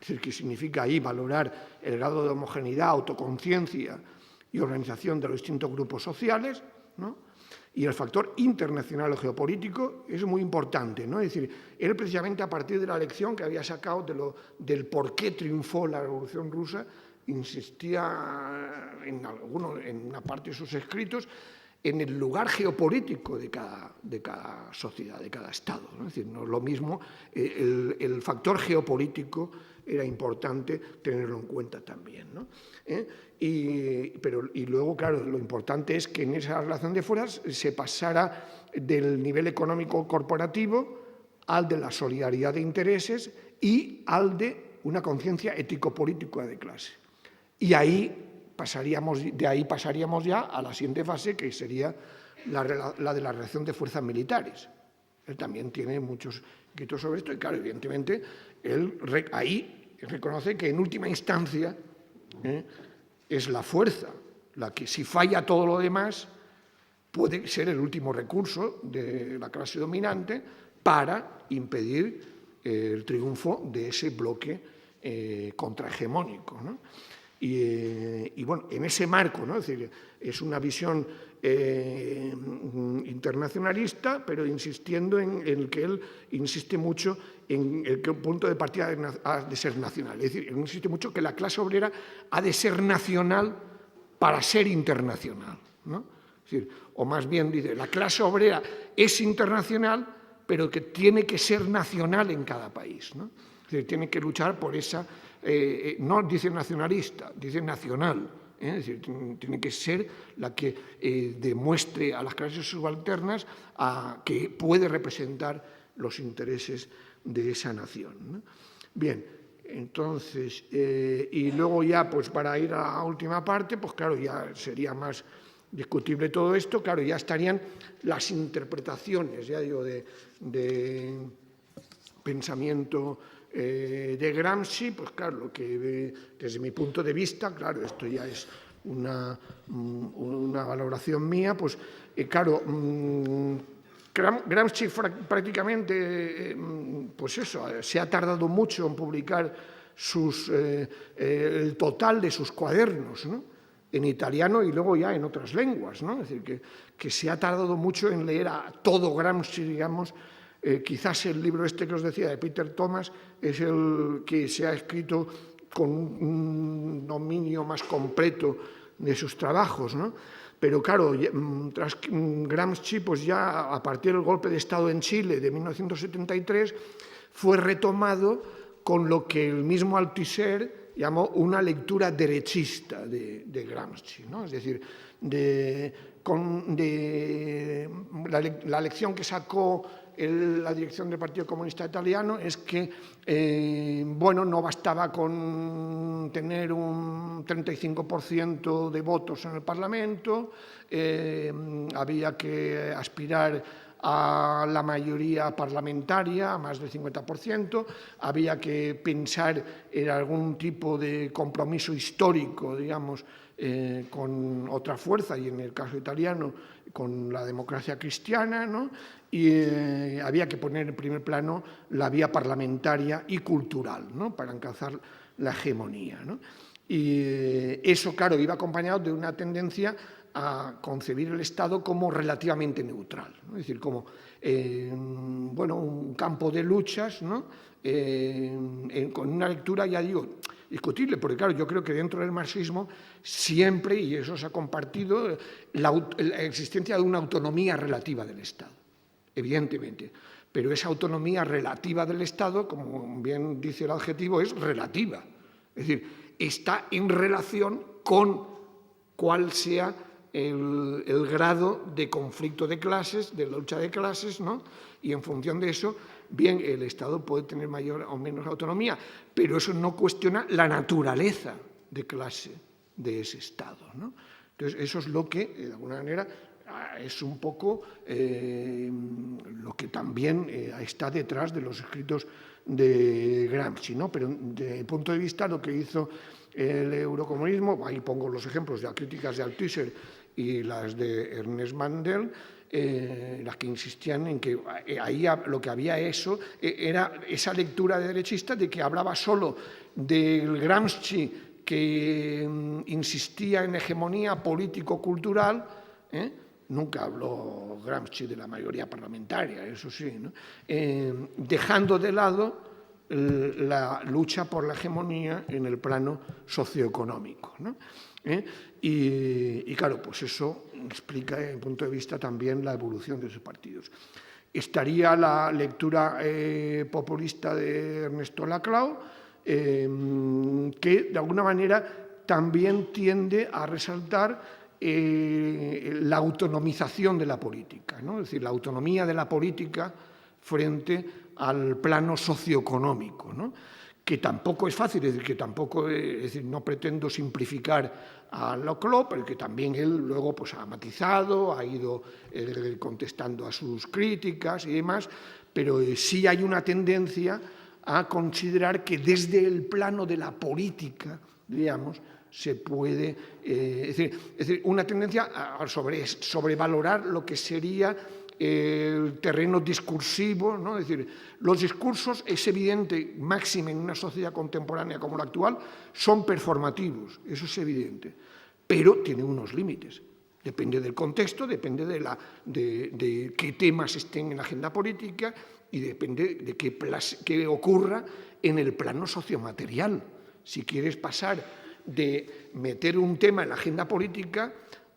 es decir, que significa ahí valorar el grado de homogeneidad, autoconciencia y organización de los distintos grupos sociales, ¿no? Y el factor internacional o geopolítico es muy importante, ¿no? Es decir, él precisamente a partir de la lección que había sacado del por qué triunfó la Revolución Rusa, insistía en una parte de sus escritos en el lugar geopolítico de cada sociedad, de cada Estado, ¿no? Es decir, no es lo mismo, el factor geopolítico era importante tenerlo en cuenta también, ¿no? Y luego, claro, lo importante es que en esa relación de fuerzas se pasara del nivel económico corporativo al de la solidaridad de intereses y al de una conciencia ético-política de clase. Y de ahí pasaríamos ya a la siguiente fase, que sería la de la relación de fuerzas militares. Él también tiene muchos escritos sobre esto y, claro, evidentemente, él ahí reconoce que en última instancia es la fuerza la que, si falla todo lo demás, puede ser el último recurso de la clase dominante para impedir el triunfo de ese bloque contrahegemónico, ¿no? Y bueno, en ese marco, ¿no? Es decir, es una visión internacionalista, pero insistiendo en el que él insiste mucho en el que un punto de partida ha de ser nacional. Es decir, él insiste mucho que la clase obrera ha de ser nacional para ser internacional, ¿no? Es decir, o más bien dice, la clase obrera es internacional, pero que tiene que ser nacional en cada país, ¿no? Es decir, tiene que luchar por esa... no dice nacionalista, dice nacional. Es decir, tiene que ser la que demuestre a las clases subalternas que puede representar los intereses de esa nación, ¿no? Bien, entonces, y luego ya, pues para ir a la última parte, pues claro, ya sería más discutible todo esto, claro, ya estarían las interpretaciones, ya digo, de pensamiento de Gramsci, pues claro, lo que desde mi punto de vista, claro, esto ya es una valoración mía, pues claro, Gramsci prácticamente, pues eso, se ha tardado mucho en publicar el total de sus cuadernos, ¿no? En italiano y luego ya en otras lenguas, ¿no? Es decir, que se ha tardado mucho en leer a todo Gramsci, digamos. Quizás el libro este que os decía de Peter Thomas es el que se ha escrito con un dominio más completo de sus trabajos, ¿no? Pero claro, tras Gramsci, pues ya a partir del golpe de Estado en Chile de 1973, fue retomado con lo que el mismo Althusser llamó una lectura derechista de Gramsci, ¿no? Es decir, la lección que sacó la dirección del Partido Comunista Italiano es que, bueno, no bastaba con tener un 35% de votos en el Parlamento, había que aspirar a la mayoría parlamentaria, a más del 50%, había que pensar en algún tipo de compromiso histórico, digamos, con otra fuerza, y en el caso italiano, con la democracia cristiana, ¿no? Y había que poner en primer plano la vía parlamentaria y cultural, ¿no? Para alcanzar la hegemonía, ¿no? Y eso, claro, iba acompañado de una tendencia a concebir el Estado como relativamente neutral, ¿no? Es decir, como bueno, un campo de luchas, ¿no? Con una lectura, ya digo, discutible, porque claro, yo creo que dentro del marxismo siempre, y eso se ha compartido, la existencia de una autonomía relativa del Estado. evidentemente. Pero esa autonomía relativa del Estado, como bien dice el adjetivo, es relativa. Es decir, está en relación con cuál sea el grado de conflicto de clases, de lucha de clases, ¿no? Y en función de eso, bien, el Estado puede tener mayor o menos autonomía, pero eso no cuestiona la naturaleza de clase de ese Estado, ¿no? Entonces, eso es lo que, de alguna manera, es un poco lo que también está detrás de los escritos de Gramsci, ¿no? Pero desde el punto de vista lo que hizo el eurocomunismo, ahí pongo los ejemplos de las críticas de Althusser y las de Ernest Mandel, las que insistían en que ahí lo que había era esa lectura derechista de que hablaba solo del Gramsci que insistía en hegemonía político-cultural, nunca habló Gramsci de la mayoría parlamentaria, eso sí, ¿no? Dejando de lado la lucha por la hegemonía en el plano socioeconómico, ¿no? Y claro, pues eso explica desde el punto de vista también la evolución de esos partidos. Estaría la lectura populista de Ernesto Laclau, que de alguna manera también tiende a resaltar la autonomización de la política, ¿no? Es decir, la autonomía de la política frente al plano socioeconómico, ¿no? Que tampoco es fácil, es decir, que tampoco, es decir, no pretendo simplificar a Laclau, pero que también él luego pues, ha matizado, ha ido contestando a sus críticas y demás, pero sí hay una tendencia a considerar que desde el plano de la política, digamos, se puede, es decir, una tendencia a sobrevalorar lo que sería el terreno discursivo, ¿no? Es decir, los discursos, es evidente, máxime en una sociedad contemporánea como la actual, son performativos, eso es evidente, pero tiene unos límites. Depende del contexto, depende de qué temas estén en la agenda política y depende de qué ocurra en el plano sociomaterial. Si quieres pasar de meter un tema en la agenda política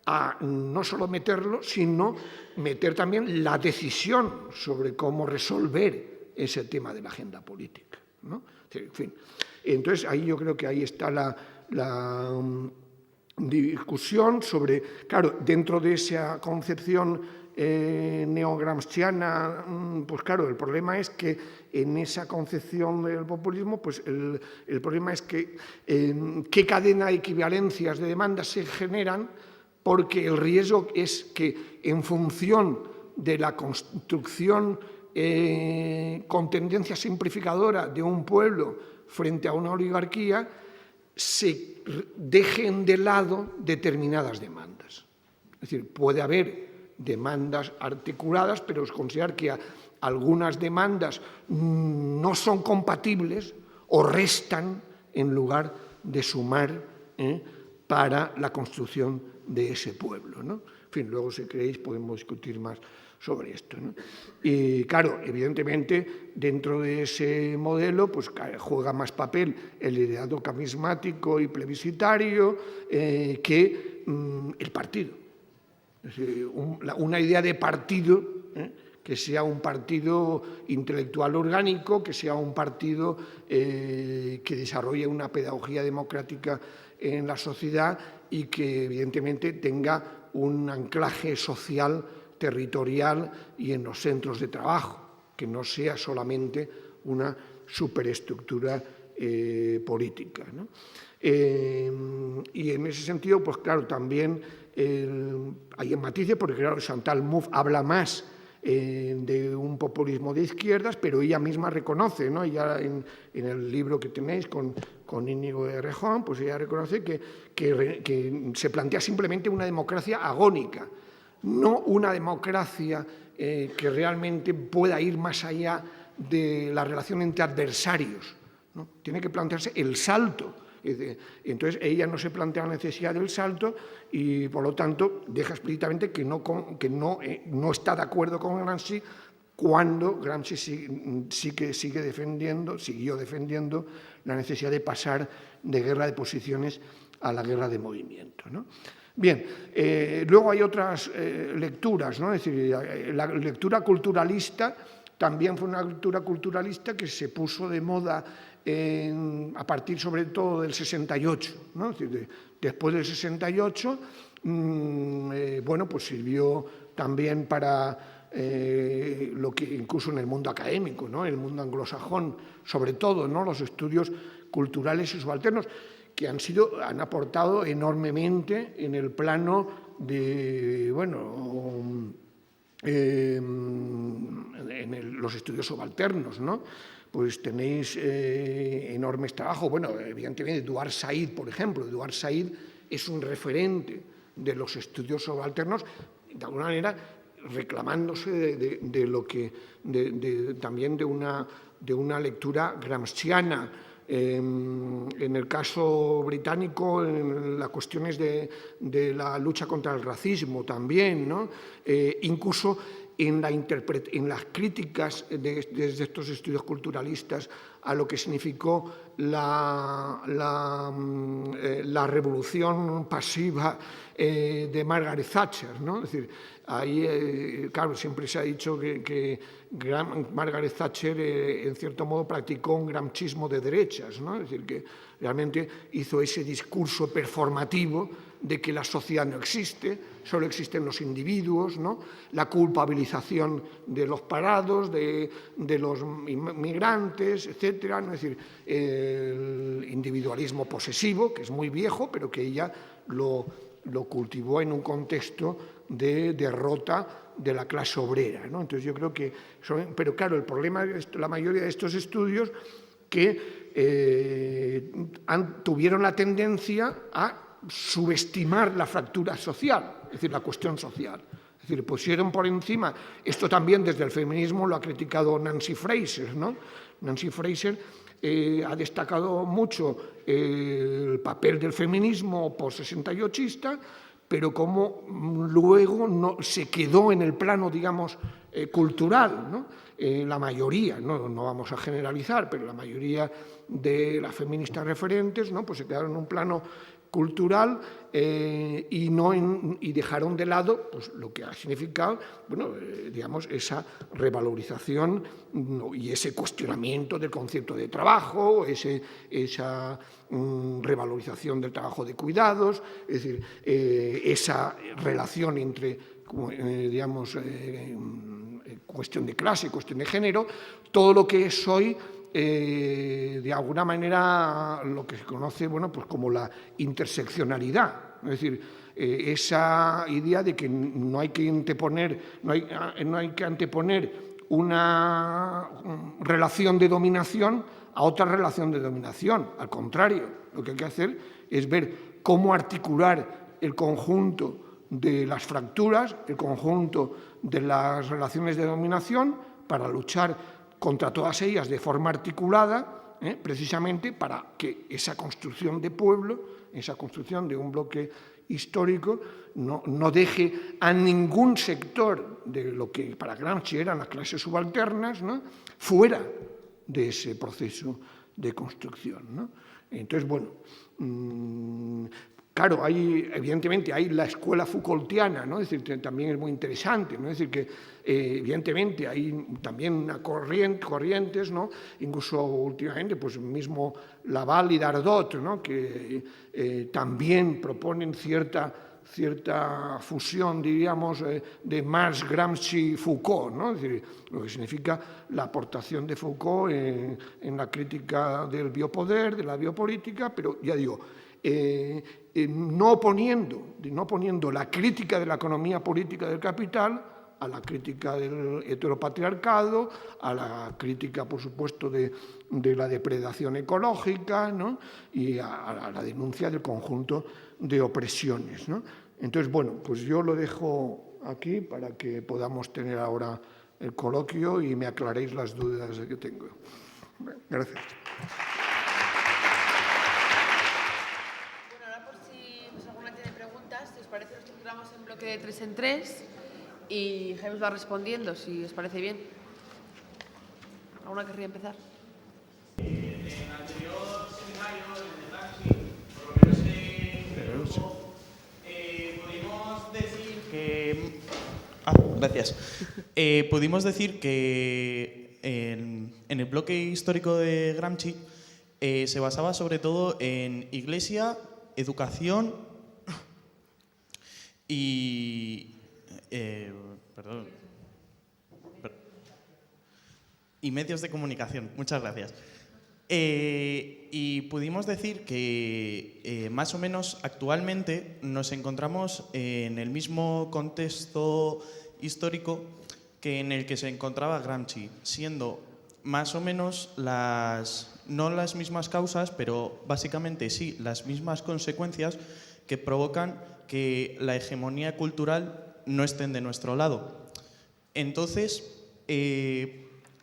a no solo meterlo, sino meter también la decisión sobre cómo resolver ese tema de la agenda política, ¿no? En fin, entonces ahí yo creo que ahí está la discusión sobre, claro, dentro de esa concepción neogramsciana, pues claro, el problema es que en esa concepción del populismo, pues el problema es que qué cadena de equivalencias de demandas se generan, porque el riesgo es que en función de la construcción con tendencia simplificadora de un pueblo frente a una oligarquía, se dejen de lado determinadas demandas. Es decir, puede haber demandas articuladas, pero es considerar que algunas demandas no son compatibles o restan en lugar de sumar para la construcción de ese pueblo, ¿no? En fin, luego si queréis podemos discutir más sobre esto, ¿no? Y claro, evidentemente, dentro de ese modelo pues, juega más papel el liderazgo carismático y plebiscitario que el partido. Es decir, una idea de partido, que sea un partido intelectual orgánico, que sea un partido que desarrolle una pedagogía democrática en la sociedad y que evidentemente tenga un anclaje social, territorial y en los centros de trabajo, que no sea solamente una superestructura política, ¿no? Y en ese sentido, pues claro, también hay matices, porque claro, Chantal Mouffe habla más de un populismo de izquierdas, pero ella misma reconoce, ¿no? Ella en el libro que tenéis con Íñigo Errejón, pues ella reconoce que se plantea simplemente una democracia agónica, no una democracia que realmente pueda ir más allá de la relación entre adversarios, ¿no? Tiene que plantearse el salto. Entonces, ella no se plantea la necesidad del salto y, por lo tanto, deja explícitamente que no está de acuerdo con Gramsci cuando Gramsci siguió defendiendo la necesidad de pasar de guerra de posiciones a la guerra de movimiento, ¿no? Bien, luego hay otras lecturas, ¿no? Es decir, la lectura culturalista también fue una lectura culturalista que se puso de moda a partir sobre todo del 68, ¿no? Es decir, después del 68, bueno, pues sirvió también para lo que incluso en el mundo académico, ¿no? El mundo anglosajón, sobre todo, ¿no? Los estudios culturales y subalternos, que han aportado enormemente en el plano de, bueno, los estudios subalternos, ¿no? Pues tenéis enormes trabajos. Bueno, evidentemente, Eduard Said, por ejemplo. Eduard Said es un referente de los estudios subalternos, de alguna manera reclamándose de lo que, también de una lectura gramsciana. En el caso británico, en las cuestiones de la lucha contra el racismo también, ¿no? Incluso en las críticas desde estos estudios culturalistas a lo que significó la revolución pasiva de Margaret Thatcher, ¿no? Es decir, ahí, claro, siempre se ha dicho que Margaret Thatcher, en cierto modo, practicó un gramscismo de derechas, ¿no? Es decir, que realmente hizo ese discurso performativo de que la sociedad no existe, solo existen los individuos, ¿no? La culpabilización de los parados, de los migrantes, etcétera, ¿no? Es decir, el individualismo posesivo, que es muy viejo, pero que ella lo cultivó en un contexto de derrota de la clase obrera, ¿no? Entonces yo creo que pero claro, el problema es la mayoría de estos estudios que tuvieron la tendencia a subestimar la fractura social, es decir, la cuestión social. Es decir, pusieron por encima, esto también desde el feminismo lo ha criticado Nancy Fraser, ¿no? Nancy Fraser ha destacado mucho el papel del feminismo post-68ista, pero como luego no, se quedó en el plano, digamos, cultural, ¿no? La mayoría, no vamos a generalizar, pero la mayoría de las feministas referentes, ¿no? Pues se quedaron en un plano cultural y dejaron de lado pues, lo que ha significado, bueno, digamos, esa revalorización y ese cuestionamiento del concepto de trabajo, esa revalorización del trabajo de cuidados, es decir, esa relación entre, digamos, cuestión de clase, cuestión de género, todo lo que es hoy, de alguna manera, lo que se conoce, bueno, pues como la interseccionalidad. Es decir, esa idea de que no hay que anteponer una relación de dominación a otra relación de dominación. Al contrario, lo que hay que hacer es ver cómo articular el conjunto de las fracturas, el conjunto de las relaciones de dominación para luchar contra todas ellas de forma articulada, precisamente para que esa construcción de pueblo, esa construcción de un bloque histórico, no deje a ningún sector de lo que para Gramsci eran las clases subalternas, ¿no? Fuera de ese proceso de construcción, ¿no? Entonces, bueno, claro, evidentemente hay la escuela Foucaultiana, ¿no? Es decir, también es muy interesante, ¿no? Es decir, que evidentemente hay también corrientes, ¿no? Incluso últimamente, pues mismo Laval y Dardot, ¿no? Que también proponen cierta fusión, diríamos, de Marx, Gramsci, Foucault, ¿no? Es decir, lo que significa la aportación de Foucault en la crítica del biopoder, de la biopolítica, pero ya digo, no poniendo la crítica de la economía política del capital a la crítica del heteropatriarcado, a la crítica, por supuesto, de la depredación ecológica, ¿no? Y a la denuncia del conjunto de opresiones, ¿no? Entonces, bueno, pues yo lo dejo aquí para que podamos tener ahora el coloquio y me aclaréis las dudas que tengo. Gracias. Bueno, ahora por si alguna tiene preguntas, si os parece lo estructuramos en bloque de 3 en 3 y Jaime va respondiendo, si os parece bien. ¿Alguna querría empezar? En el anterior seminario, en el de Gramsci, por lo menos en el grupo, Gracias. Pudimos decir que en el bloque histórico de Gramsci se basaba sobre todo en iglesia, educación y... y medios de comunicación. Muchas gracias. Y pudimos decir que más o menos actualmente nos encontramos en el mismo contexto histórico que en el que se encontraba Gramsci, siendo más o menos no las mismas causas, pero básicamente sí las mismas consecuencias que provocan que la hegemonía cultural no esté de nuestro lado. Entonces,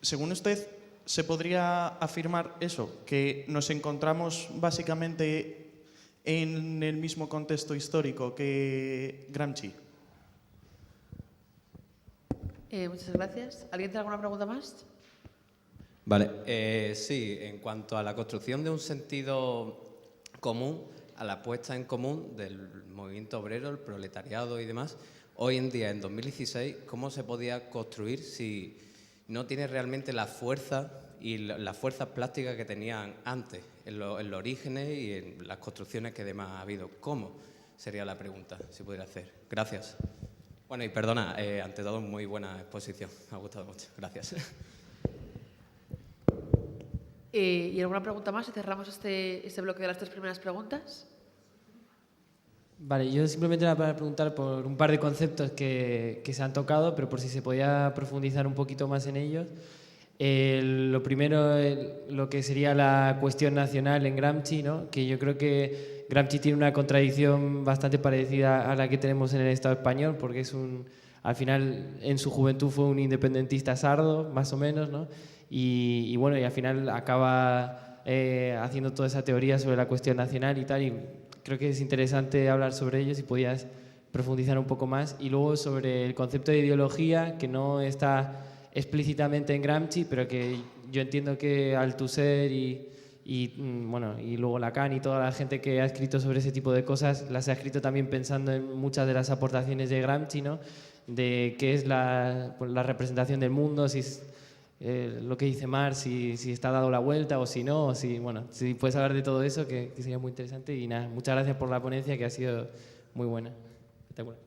según usted, ¿se podría afirmar eso? ¿Que nos encontramos básicamente en el mismo contexto histórico que Gramsci? Muchas gracias. ¿Alguien tiene alguna pregunta más? Vale, sí, en cuanto a la construcción de un sentido común, a la puesta en común del movimiento obrero, el proletariado y demás, hoy en día, en 2016, ¿cómo se podía construir si no tiene realmente la fuerza y las fuerzas plásticas que tenían antes, en los orígenes y en las construcciones que demás ha habido? ¿Cómo? Sería la pregunta, si pudiera hacer. Gracias. Bueno, y perdona, ante todo, muy buena exposición. Me ha gustado mucho. Gracias. ¿Y alguna pregunta más? Y cerramos este bloque de las 3 primeras preguntas. Vale, yo simplemente era para preguntar por un par de conceptos que se han tocado, pero por si se podía profundizar un poquito más en ellos. Lo primero, lo que sería la cuestión nacional en Gramsci, ¿no? Que yo creo que Gramsci tiene una contradicción bastante parecida a la que tenemos en el Estado español, porque al final en su juventud fue un independentista sardo, más o menos, ¿no? Y bueno, y al final acaba haciendo toda esa teoría sobre la cuestión nacional y tal, y creo que es interesante hablar sobre ello, si podías profundizar un poco más. Y luego sobre el concepto de ideología, que no está explícitamente en Gramsci, pero que yo entiendo que Althusser y luego Lacan y toda la gente que ha escrito sobre ese tipo de cosas las ha escrito también pensando en muchas de las aportaciones de Gramsci, ¿no? De qué es la representación del mundo, si es lo que dice Marx, si está dado la vuelta o si no, si puedes hablar de todo eso, que sería muy interesante. Y nada, muchas gracias por la ponencia, que ha sido muy buena. Espectacular.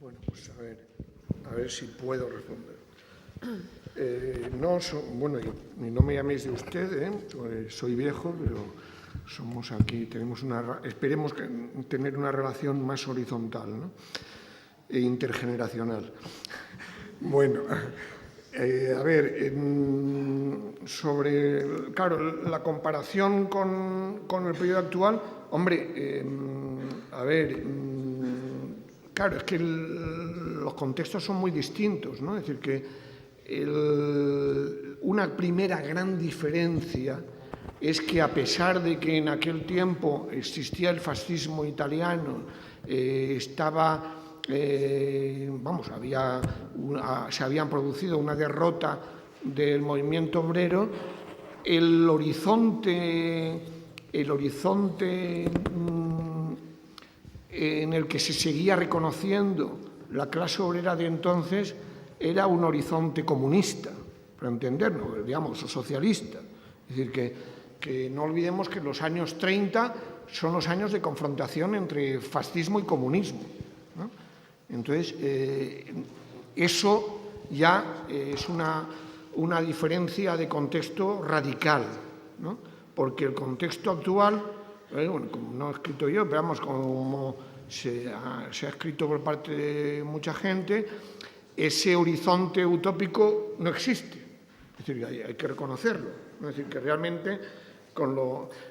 Bueno, pues a ver si puedo responder. No me llaméis de usted, soy viejo, pero somos aquí, esperemos tener una relación más horizontal, ¿no? E intergeneracional. Bueno, claro, la comparación con el periodo actual, hombre, claro, es que los contextos son muy distintos, ¿no? Es decir, que una primera gran diferencia es que, a pesar de que en aquel tiempo existía el fascismo italiano, se habían producido una derrota del movimiento obrero, el horizonte en el que se seguía reconociendo la clase obrera de entonces era un horizonte comunista, para entendernos, digamos, o socialista. Es decir, que no olvidemos que los años 30 son los años de confrontación entre fascismo y comunismo, ¿no? Entonces, eso ya es una diferencia de contexto radical, ¿no? Porque el contexto actual, como no he escrito yo, pero vamos, como se ha escrito por parte de mucha gente, ese horizonte utópico no existe. Es decir, hay que reconocerlo, ¿no? Es decir, que realmente,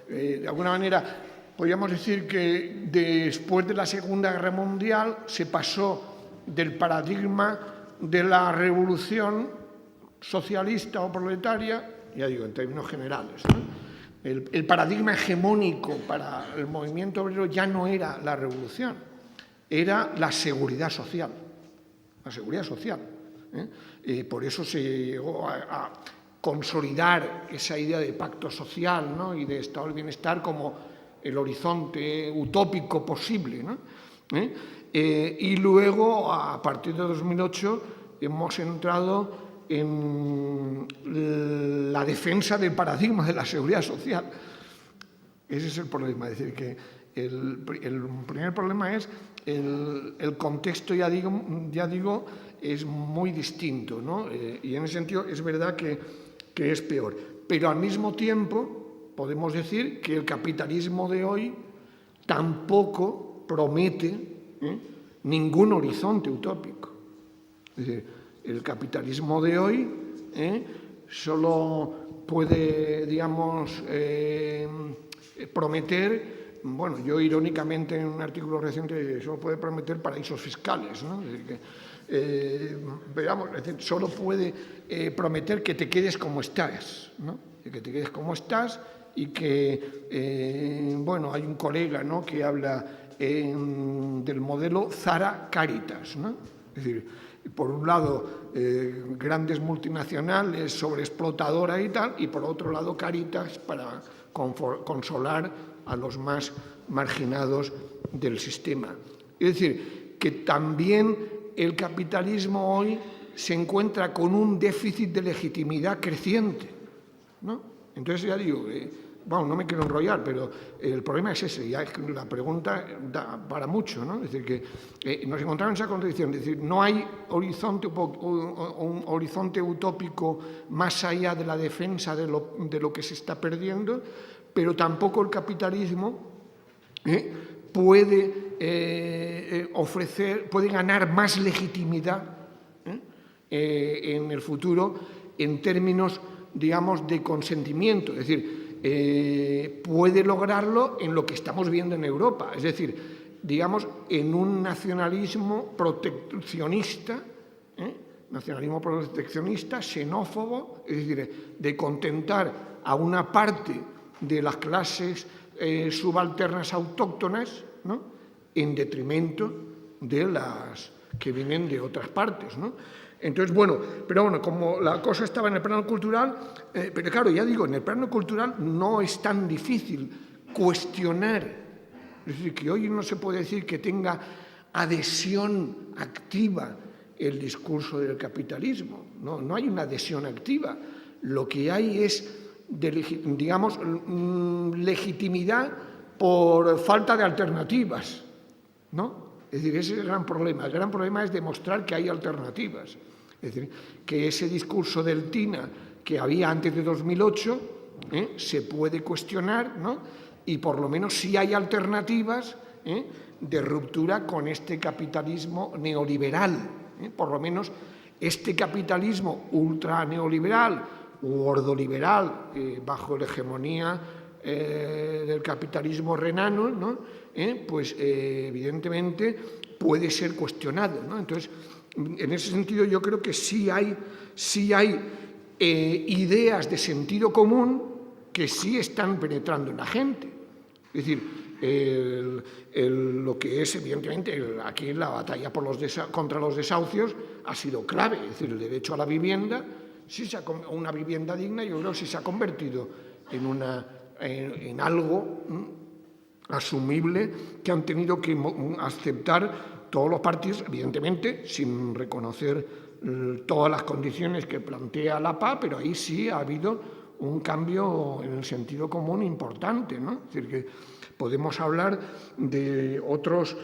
de alguna manera, podríamos decir que después de la Segunda Guerra Mundial se pasó del paradigma de la revolución socialista o proletaria, ya digo, en términos generales, ¿no? El paradigma hegemónico para el movimiento obrero ya no era la revolución, era la seguridad social. La seguridad social. Por eso se llegó a consolidar esa idea de pacto social, ¿no? Y de estado del bienestar como el horizonte utópico posible, ¿no? Y luego, a partir de 2008, hemos entrado en la defensa del paradigma de la seguridad social. Ese es el problema, es decir, que el primer problema es el contexto, ya digo, es muy distinto, ¿no? Y en ese sentido es verdad que es peor. Pero al mismo tiempo podemos decir que el capitalismo de hoy tampoco promete ningún horizonte utópico. Es decir, el capitalismo de hoy solo puede, digamos, prometer, bueno, yo irónicamente en un artículo reciente solo puede prometer paraísos fiscales, ¿no? Es decir, que, veamos, es decir, solo puede prometer que te quedes como estás, ¿no? Que te quedes como estás y que, bueno, hay un colega, ¿no?, que habla del modelo Zara Caritas, ¿no? Es decir, por un lado, grandes multinacionales sobreexplotadora y tal, y por otro lado, Caritas para consolar a los más marginados del sistema. Es decir, que también el capitalismo hoy se encuentra con un déficit de legitimidad creciente, ¿no? Entonces, ya digo, bueno, no me quiero enrollar, pero el problema es ese, ya es que la pregunta da para mucho, ¿no? Es decir, que nos encontramos en esa contradicción, es decir, no hay un horizonte utópico más allá de la defensa de lo que se está perdiendo, pero tampoco el capitalismo puede ganar más legitimidad en el futuro en términos, digamos, de consentimiento. Es decir, puede lograrlo en lo que estamos viendo en Europa, es decir, digamos, en un nacionalismo proteccionista, xenófobo, es decir, de contentar a una parte de las clases subalternas autóctonas, ¿no?, en detrimento de las que vienen de otras partes, ¿no? Entonces, bueno, pero bueno, como la cosa estaba en el plano cultural, pero claro, ya digo, en el plano cultural no es tan difícil cuestionar, es decir, que hoy no se puede decir que tenga adhesión activa el discurso del capitalismo, no hay una adhesión activa, lo que hay es, digamos, legitimidad por falta de alternativas, ¿no? Es decir, ese es el gran problema es demostrar que hay alternativas. Es decir, que ese discurso del TINA que había antes de 2008 se puede cuestionar, ¿no? Y por lo menos sí hay alternativas de ruptura con este capitalismo neoliberal. Por lo menos este capitalismo ultra neoliberal u ordoliberal bajo la hegemonía del capitalismo renano, ¿no?, pues evidentemente puede ser cuestionado, ¿no? Entonces, en ese sentido yo creo que sí hay ideas de sentido común que sí están penetrando en la gente. Es decir, lo que es evidentemente aquí la batalla contra los desahucios ha sido clave. Es decir, el derecho a la vivienda, una vivienda digna, yo creo que sí se ha convertido en algo asumible que han tenido que aceptar todos los partidos, evidentemente, sin reconocer todas las condiciones que plantea la PA, pero ahí sí ha habido un cambio en el sentido común importante, ¿no? Es decir, que podemos hablar de otros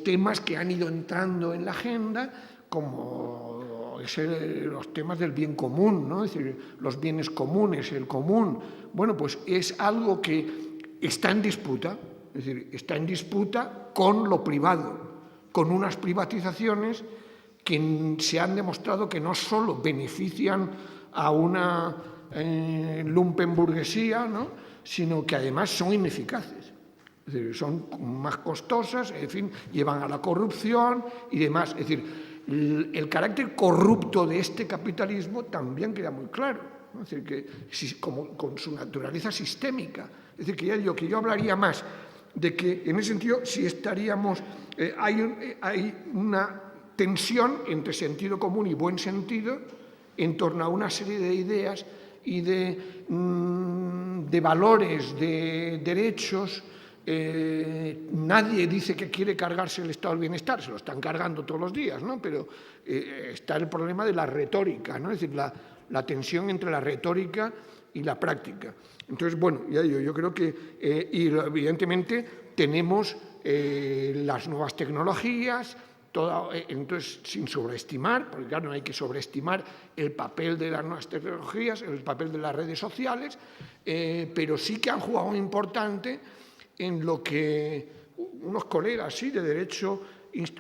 temas que han ido entrando en la agenda, como los temas del bien común, ¿no? Es decir, los bienes comunes, el común. Bueno, pues es algo que está en disputa. Es decir, está en disputa con lo privado, con unas privatizaciones que se han demostrado que no solo benefician a una lumpenburguesía, ¿no?, sino que además son ineficaces. Es decir, son más costosas, en fin, llevan a la corrupción y demás. Es decir, el carácter corrupto de este capitalismo también queda muy claro, ¿no? Es decir, que como con su naturaleza sistémica. Es decir, que ya digo que yo hablaría más de que en ese sentido sí estaríamos, hay una tensión entre sentido común y buen sentido en torno a una serie de ideas y de valores, de derechos, Nadie dice que quiere cargarse el estado del bienestar, se lo están cargando todos los días, ¿no? Pero está el problema de la retórica, ¿no? Es decir, la tensión entre la retórica y la práctica. Entonces, bueno, ya digo, yo creo que, y evidentemente, tenemos las nuevas tecnologías, entonces, sin sobreestimar, porque claro, no hay que sobreestimar el papel de las nuevas tecnologías, el papel de las redes sociales, pero sí que han jugado un importante en lo que unos colegas de Derecho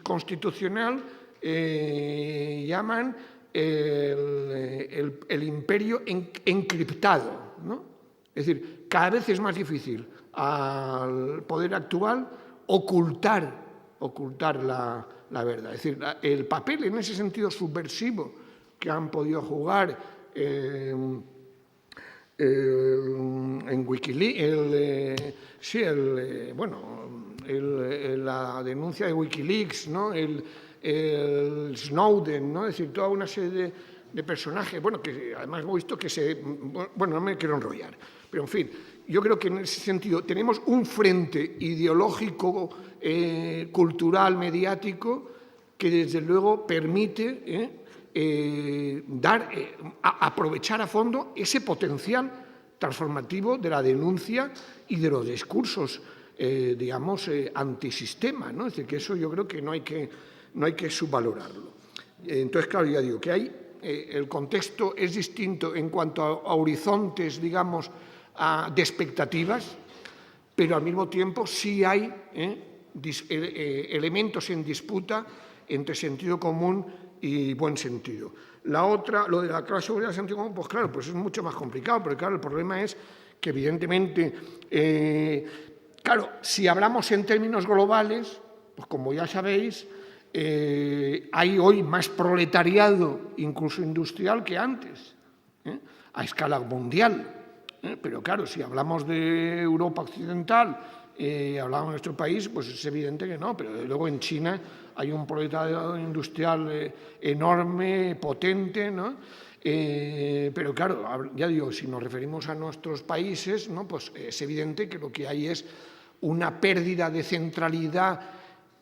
Constitucional llaman el imperio encriptado, ¿no? Es decir, cada vez es más difícil al poder actual ocultar la verdad. Es decir, el papel en ese sentido subversivo que han podido jugar en Wikileaks, la denuncia de Wikileaks, ¿no? el Snowden, ¿no? Es decir, toda una serie de personajes, bueno, que además hemos visto que bueno, no me quiero enrollar, pero en fin, yo creo que en ese sentido tenemos un frente ideológico, cultural, mediático, que desde luego permite aprovechar a fondo ese potencial transformativo de la denuncia y de los discursos, digamos, antisistema, ¿no? Es decir, que eso yo creo que no hay que subvalorarlo. Entonces, claro, ya digo que el contexto es distinto en cuanto a horizontes, digamos, de expectativas, pero al mismo tiempo sí hay elementos en disputa entre sentido común y buen sentido. La otra, lo de la clase obrera, sentido común, pues claro, pues es mucho más complicado, porque claro, el problema es que evidentemente, claro, si hablamos en términos globales, pues como ya sabéis, hay hoy más proletariado, incluso industrial, que antes, a escala mundial. Pero claro, si hablamos de Europa occidental, hablamos de nuestro país, pues es evidente que no, pero luego en China hay un proletariado industrial enorme, potente, ¿no? Pero claro, ya digo, si nos referimos a nuestros países, ¿no? Pues es evidente que lo que hay es una pérdida de centralidad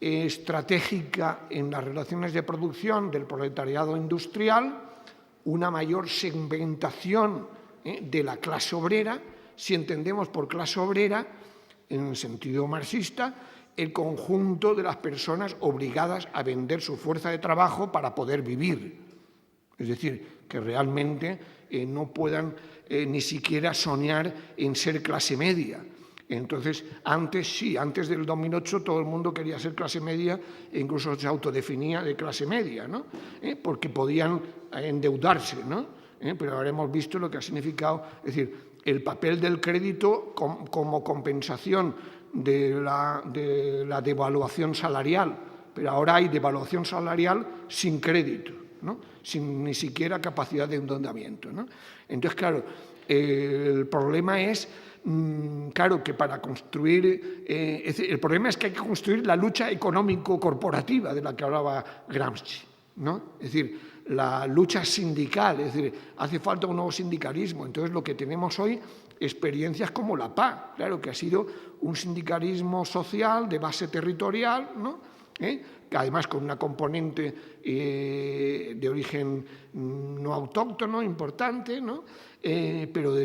estratégica en las relaciones de producción del proletariado industrial, una mayor segmentación de la clase obrera, si entendemos por clase obrera, en el sentido marxista, el conjunto de las personas obligadas a vender su fuerza de trabajo para poder vivir. Es decir, que realmente no puedan ni siquiera soñar en ser clase media. Entonces, antes del 2008 todo el mundo quería ser clase media e incluso se autodefinía de clase media, ¿no? Porque podían endeudarse, ¿no? Pero ahora hemos visto lo que ha significado, es decir, el papel del crédito como compensación de la devaluación salarial, pero ahora hay devaluación salarial sin crédito, ¿no? Sin ni siquiera capacidad de endeudamiento, ¿no? Entonces, claro, el problema es, claro, que para construir, el problema es que hay que construir la lucha económico-corporativa de la que hablaba Gramsci, ¿no? Es decir, la lucha sindical, es decir, hace falta un nuevo sindicalismo. Entonces, lo que tenemos hoy, experiencias como la PA, claro, que ha sido un sindicalismo social de base territorial, ¿no? Que además con una componente de origen no autóctono importante, ¿no? Pero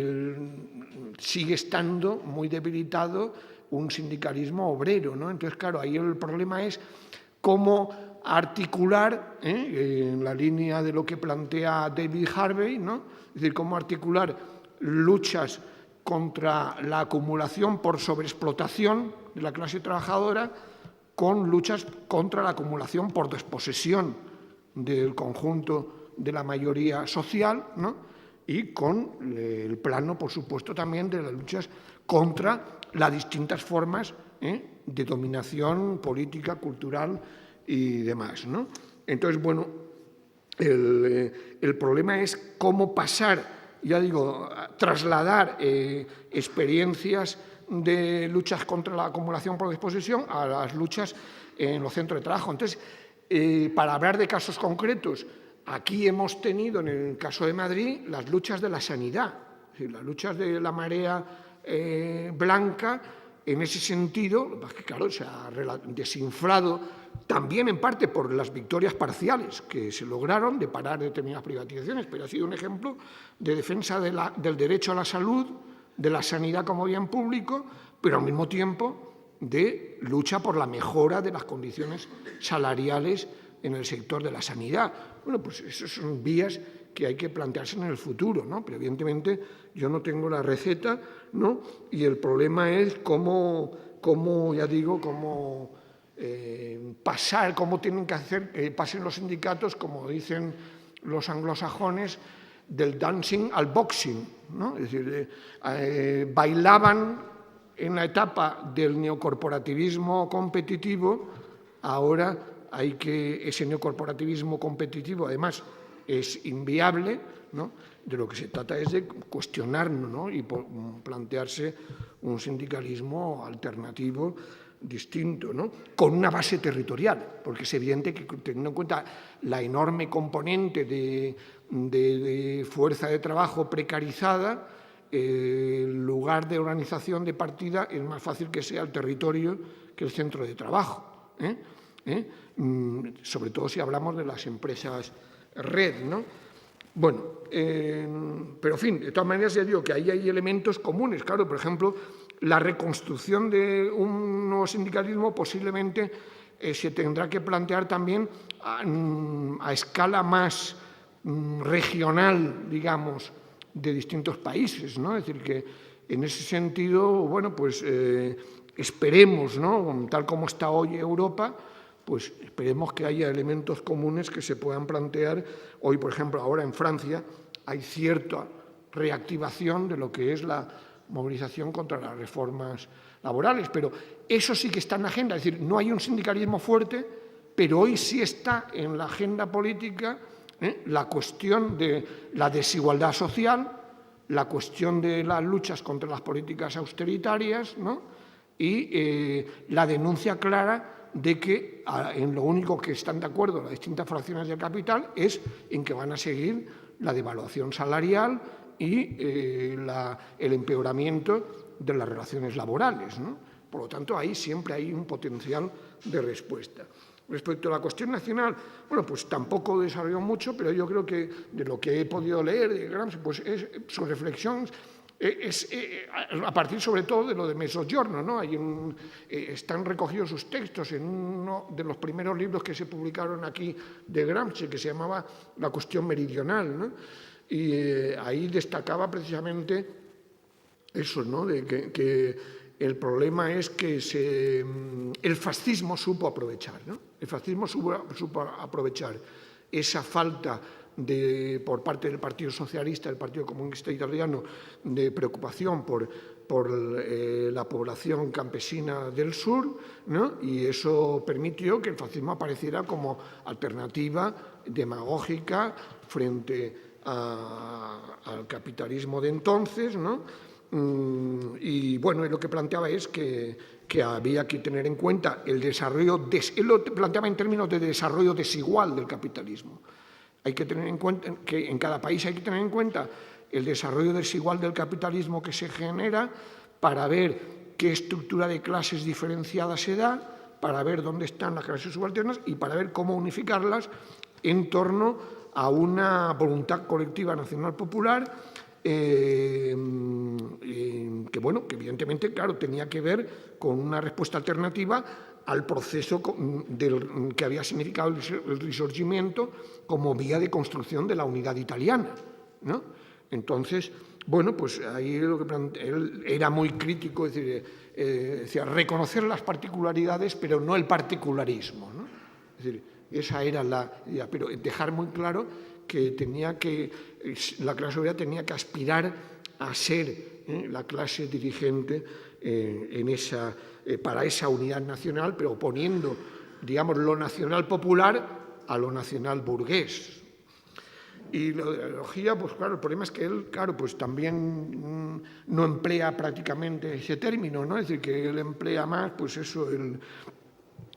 sigue estando muy debilitado un sindicalismo obrero, ¿no? Entonces, claro, ahí el problema es cómo articular, en la línea de lo que plantea David Harvey, ¿no? Es decir, cómo articular luchas contra la acumulación por sobreexplotación de la clase trabajadora con luchas contra la acumulación por desposesión del conjunto de la mayoría social, ¿no? Y con el plano, por supuesto, también de las luchas contra las distintas formas de dominación política, cultural y demás, ¿no? Entonces, bueno, el problema es cómo pasar, ya digo, trasladar experiencias de luchas contra la acumulación por desposesión a las luchas en los centros de trabajo. Entonces, para hablar de casos concretos, aquí hemos tenido, en el caso de Madrid, las luchas de la sanidad, es decir, las luchas de la marea blanca en ese sentido, claro, se ha desinflado también en parte por las victorias parciales que se lograron de parar determinadas privatizaciones, pero ha sido un ejemplo de defensa del derecho a la salud, de la sanidad como bien público, pero al mismo tiempo de lucha por la mejora de las condiciones salariales en el sector de la sanidad. Bueno, pues esas son vías que hay que plantearse en el futuro, ¿no? Pero evidentemente yo no tengo la receta, ¿no? Y el problema es cómo ya digo, cómo pasar, cómo tienen que hacer, pasen los sindicatos, como dicen los anglosajones, del dancing al boxing, ¿no? Es decir, bailaban en la etapa del neocorporativismo competitivo, ahora ese neocorporativismo competitivo, además, es inviable, ¿no? De lo que se trata es de cuestionarnos, ¿no? Y plantearse un sindicalismo alternativo distinto, ¿no? Con una base territorial, porque es evidente que, teniendo en cuenta la enorme componente de fuerza de trabajo precarizada, el lugar de organización de partida es más fácil que sea el territorio que el centro de trabajo, sobre todo si hablamos de las empresas red, ¿no? Bueno, pero en fin, de todas maneras ya digo que ahí hay elementos comunes, claro, por ejemplo, la reconstrucción de un nuevo sindicalismo posiblemente se tendrá que plantear también a escala más regional, digamos, de distintos países, ¿no? Es decir, que en ese sentido, bueno, pues esperemos, ¿no? Tal como está hoy Europa, pues esperemos que haya elementos comunes que se puedan plantear. Hoy, por ejemplo, ahora en Francia hay cierta reactivación de lo que es la movilización contra las reformas laborales, pero eso sí que está en la agenda, es decir, no hay un sindicalismo fuerte, pero hoy sí está en la agenda política la cuestión de la desigualdad social, la cuestión de las luchas contra las políticas austeritarias, ¿no? Y la denuncia clara de que en lo único que están de acuerdo las distintas fracciones del capital es en que van a seguir la devaluación salarial y el empeoramiento de las relaciones laborales, ¿no? Por lo tanto, ahí siempre hay un potencial de respuesta. Respecto a la cuestión nacional, bueno, pues tampoco desarrolló mucho, pero yo creo que de lo que he podido leer de Gramsci, pues su reflexión es a partir sobre todo de lo de Mezzogiorno, ¿no? Están recogidos sus textos en uno de los primeros libros que se publicaron aquí de Gramsci, que se llamaba La cuestión meridional, ¿no? Y ahí destacaba precisamente eso, ¿no? De que el problema es que el fascismo supo aprovechar, ¿no? El fascismo supo aprovechar esa falta por parte del Partido Socialista, del Partido Comunista Italiano, de preocupación por la población campesina del sur, ¿no? Y eso permitió que el fascismo apareciera como alternativa demagógica frente al capitalismo de entonces, ¿no? Y bueno, lo que planteaba es que había que tener en cuenta el desarrollo, él lo planteaba en términos de desarrollo desigual del capitalismo. Hay que tener en cuenta que en cada país hay que tener en cuenta el desarrollo desigual del capitalismo que se genera para ver qué estructura de clases diferenciadas se da, para ver dónde están las clases subalternas y para ver cómo unificarlas en torno a una voluntad colectiva nacional popular que bueno, que evidentemente, claro, tenía que ver con una respuesta alternativa al proceso que había significado el Risorgimento como vía de construcción de la unidad italiana, ¿no? Entonces, bueno, pues ahí él era muy crítico, es decir, decía, reconocer las particularidades, pero no el particularismo, ¿no? Es decir, esa era la idea, pero dejar muy claro que la clase obrera tenía que aspirar a ser la clase dirigente para esa unidad nacional, pero oponiendo, digamos, lo nacional popular a lo nacional burgués. Y la ideología, pues claro, el problema es que él, claro, pues también no emplea prácticamente ese término, ¿no? Es decir, que él emplea más, pues eso, el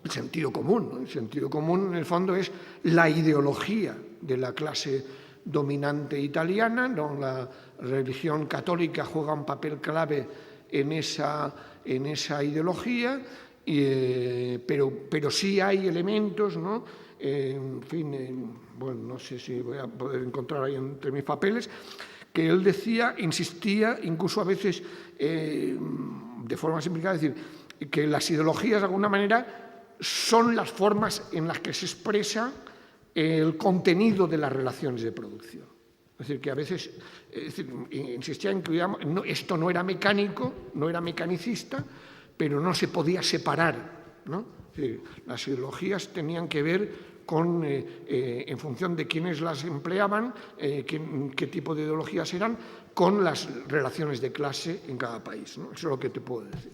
sentido común, ¿no? El sentido común, en el fondo, es la ideología de la clase dominante italiana, ¿no? La religión católica juega un papel clave en esa ideología, pero sí hay elementos, ¿no? En fin, bueno, no sé si voy a poder encontrar ahí entre mis papeles, que él decía, insistía, incluso a veces de forma simplificada, decir, que las ideologías de alguna manera son las formas en las que se expresa el contenido de las relaciones de producción. Es decir, que a veces insistía en que esto no era mecánico, no era mecanicista, pero no se podía separar, ¿no? Es decir, las ideologías tenían que ver con, en función de quiénes las empleaban, qué tipo de ideologías eran, con las relaciones de clase en cada país, ¿no? Eso es lo que te puedo decir.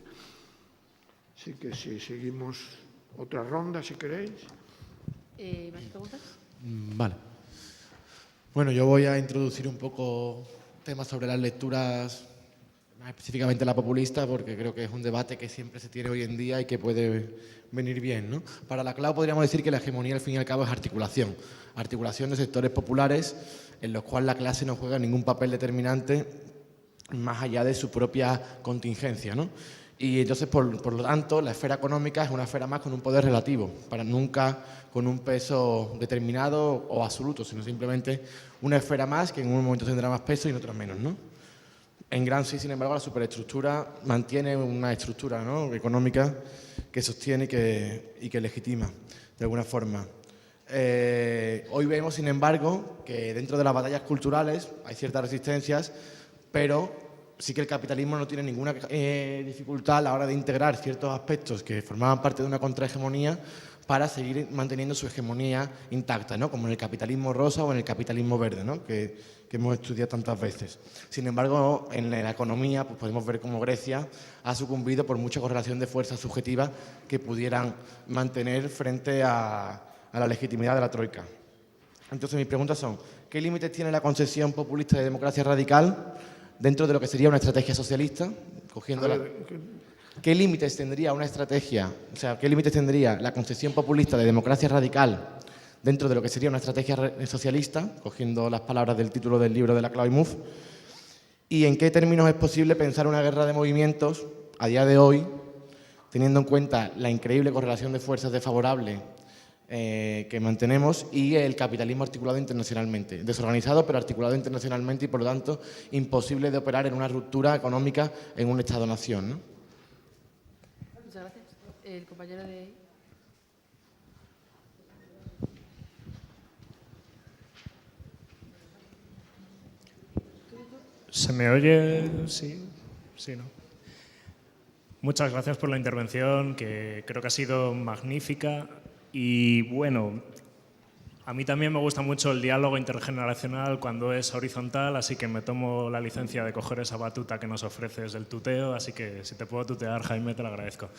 Así que si seguimos otra ronda, si queréis. ¿Más preguntas? Vale. Bueno, yo voy a introducir un poco temas sobre las lecturas, más específicamente la populista, porque creo que es un debate que siempre se tiene hoy en día y que puede venir bien, ¿no? Para la CLAO podríamos decir que la hegemonía, al fin y al cabo, es articulación. Articulación de sectores populares en los cuales la clase no juega ningún papel determinante más allá de su propia contingencia, ¿no? Y entonces, por lo tanto, la esfera económica es una esfera más con un poder relativo, para nunca con un peso determinado o absoluto, sino simplemente una esfera más que en un momento tendrá más peso y en otros menos, ¿no? En Gramsci, sin embargo, la superestructura mantiene una estructura, ¿no?, económica que sostiene y que legitima, de alguna forma. Hoy vemos, sin embargo, que dentro de las batallas culturales hay ciertas resistencias, pero sí que el capitalismo no tiene ninguna dificultad a la hora de integrar ciertos aspectos que formaban parte de una contrahegemonía para seguir manteniendo su hegemonía intacta, ¿no?, como en el capitalismo rosa o en el capitalismo verde, ¿no?, que hemos estudiado tantas veces. Sin embargo, en la economía pues podemos ver cómo Grecia ha sucumbido por mucha correlación de fuerzas subjetivas que pudieran mantener frente a la legitimidad de la troika. Entonces, mis preguntas son: ¿qué límites tiene la concepción populista de democracia radical dentro de lo que sería una estrategia socialista? ¿Qué límites tendría una estrategia, o sea, qué límites tendría la concepción populista de democracia radical dentro de lo que sería una estrategia socialista, cogiendo las palabras del título del libro de la CLAO y MUF? ¿Y en qué términos es posible pensar una guerra de movimientos a día de hoy, teniendo en cuenta la increíble correlación de fuerzas desfavorable que mantenemos y el capitalismo articulado internacionalmente? Desorganizado, pero articulado internacionalmente y, por lo tanto, imposible de operar en una ruptura económica en un Estado-nación, ¿no? Muchas gracias. El compañero de... ¿Se me oye? Sí, sí, ¿no? Muchas gracias por la intervención, que creo que ha sido magnífica. Y bueno, a mí también me gusta mucho el diálogo intergeneracional cuando es horizontal, así que me tomo la licencia de coger esa batuta que nos ofreces del tuteo, así que si te puedo tutear, Jaime, te lo agradezco.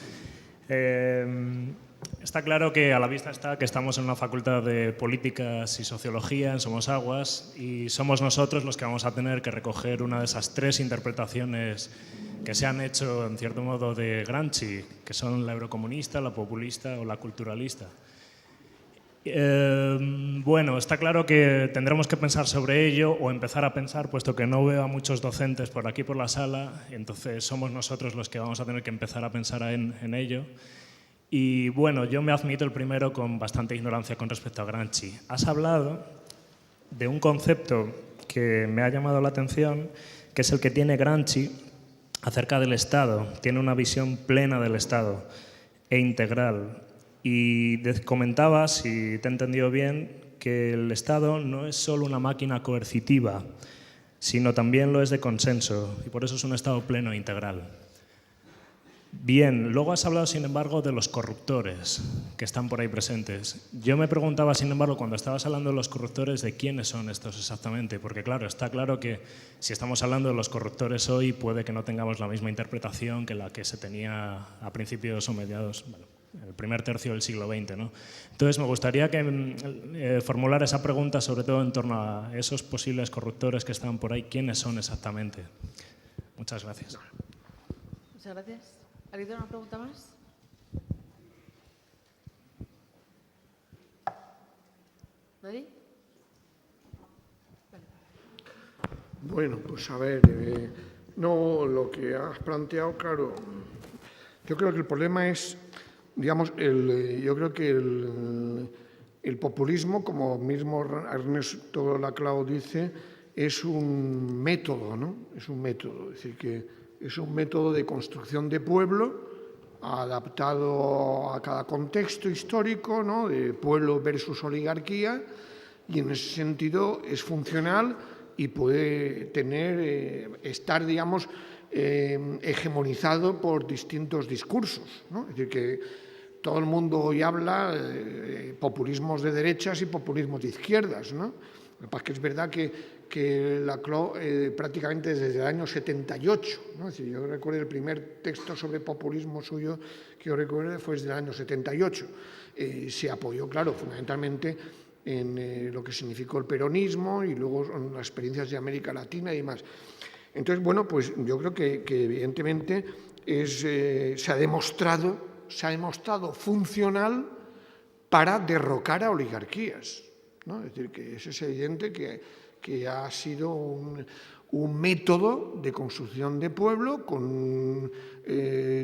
Está claro que a la vista está que estamos en una facultad de políticas y sociología en Somosaguas y somos nosotros los que vamos a tener que recoger una de esas tres interpretaciones que se han hecho, en cierto modo, de Gramsci, que son la eurocomunista, la populista o la culturalista. Bueno, está claro que tendremos que pensar sobre ello o empezar a pensar, puesto que no veo a muchos docentes por aquí por la sala, entonces somos nosotros los que vamos a tener que empezar a pensar en ello. Y bueno, yo me admito el primero con bastante ignorancia con respecto a Gramsci. Has hablado de un concepto que me ha llamado la atención, que es el que tiene Gramsci acerca del Estado. Tiene una visión plena del Estado e integral. Y comentabas, si te he entendido bien, que el Estado no es solo una máquina coercitiva, sino también lo es de consenso, y por eso es un Estado pleno e integral. Bien, luego has hablado, sin embargo, de los corruptores que están por ahí presentes. Yo me preguntaba, sin embargo, cuando estabas hablando de los corruptores, de quiénes son estos exactamente, porque claro, está claro que si estamos hablando de los corruptores hoy, puede que no tengamos la misma interpretación que la que se tenía a principios o mediados, bueno, el primer tercio del siglo XX, ¿no? Entonces, me gustaría que formulara esa pregunta, sobre todo en torno a esos posibles corruptores que están por ahí, ¿quiénes son exactamente? Muchas gracias. Muchas gracias. ¿Alguien tiene una pregunta más? ¿Nadie? Vale. Bueno, pues a ver, No, lo que has planteado, claro, yo creo que el problema es, digamos, yo creo que el populismo, como mismo Ernesto Laclau dice, es un método, ¿no? Es un método, es decir, que es un método de construcción de pueblo adaptado a cada contexto histórico, ¿no? De pueblo versus oligarquía, y en ese sentido es funcional y puede estar, digamos, hegemonizado por distintos discursos, ¿no? Es decir, que todo el mundo hoy habla de populismos de derechas y populismos de izquierdas, ¿no? Lo que pasa es que es verdad que Laclau prácticamente desde el año 78, ¿no? Es decir, yo recuerdo el primer texto sobre populismo suyo que yo recuerdo fue desde el año 78. Se apoyó, claro, fundamentalmente en lo que significó el peronismo y luego en las experiencias de América Latina y demás. Entonces, bueno, pues yo creo que evidentemente se ha demostrado funcional para derrocar a oligarquías, ¿no? Es decir, que es evidente que ha sido un método de construcción de pueblo con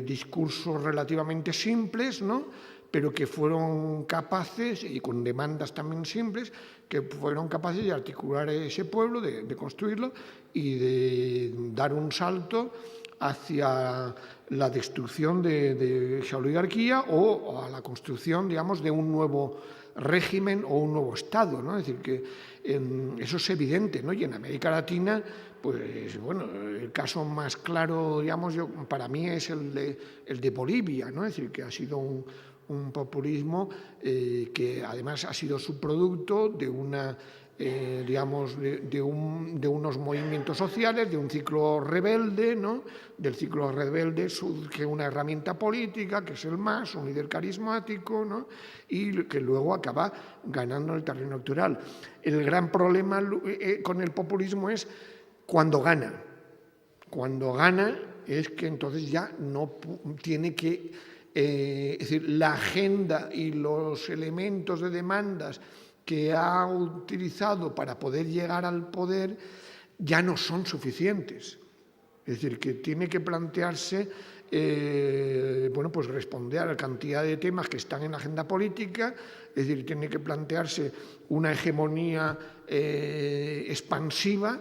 discursos relativamente simples, ¿no? Pero que fueron capaces, y con demandas también simples, que fueron capaces de articular ese pueblo, de construirlo y de dar un salto hacia la destrucción de esa oligarquía o a la construcción, digamos, de un nuevo régimen o un nuevo Estado, ¿no? Es decir, que eso es evidente, ¿no? Y en América Latina, pues, bueno, el caso más claro, digamos, para mí es el de Bolivia, ¿no? Es decir, que ha sido un populismo que además ha sido subproducto de una digamos, de unos movimientos sociales, de un ciclo rebelde, ¿no? Del ciclo rebelde surge una herramienta política, que es el MAS, un líder carismático, ¿no? Y que luego acaba ganando el terreno electoral. El gran problema con el populismo es cuando gana. Cuando gana es que entonces ya no tiene que... es decir, la agenda y los elementos de demandas que ha utilizado para poder llegar al poder ya no son suficientes. Es decir, que tiene que plantearse, bueno, pues responder a la cantidad de temas que están en la agenda política, es decir, tiene que plantearse una hegemonía expansiva,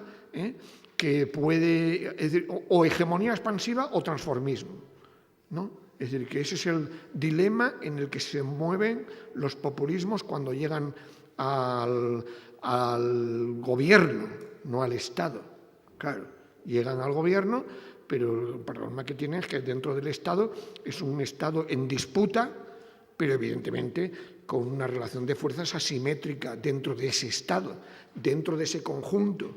que puede, es decir, o hegemonía expansiva o transformismo, ¿no? Es decir, que ese es el dilema en el que se mueven los populismos cuando llegan al gobierno, no al Estado. Claro, llegan al gobierno, pero el problema que tienen es que dentro del Estado es un Estado en disputa, pero evidentemente con una relación de fuerzas asimétrica dentro de ese Estado, dentro de ese conjunto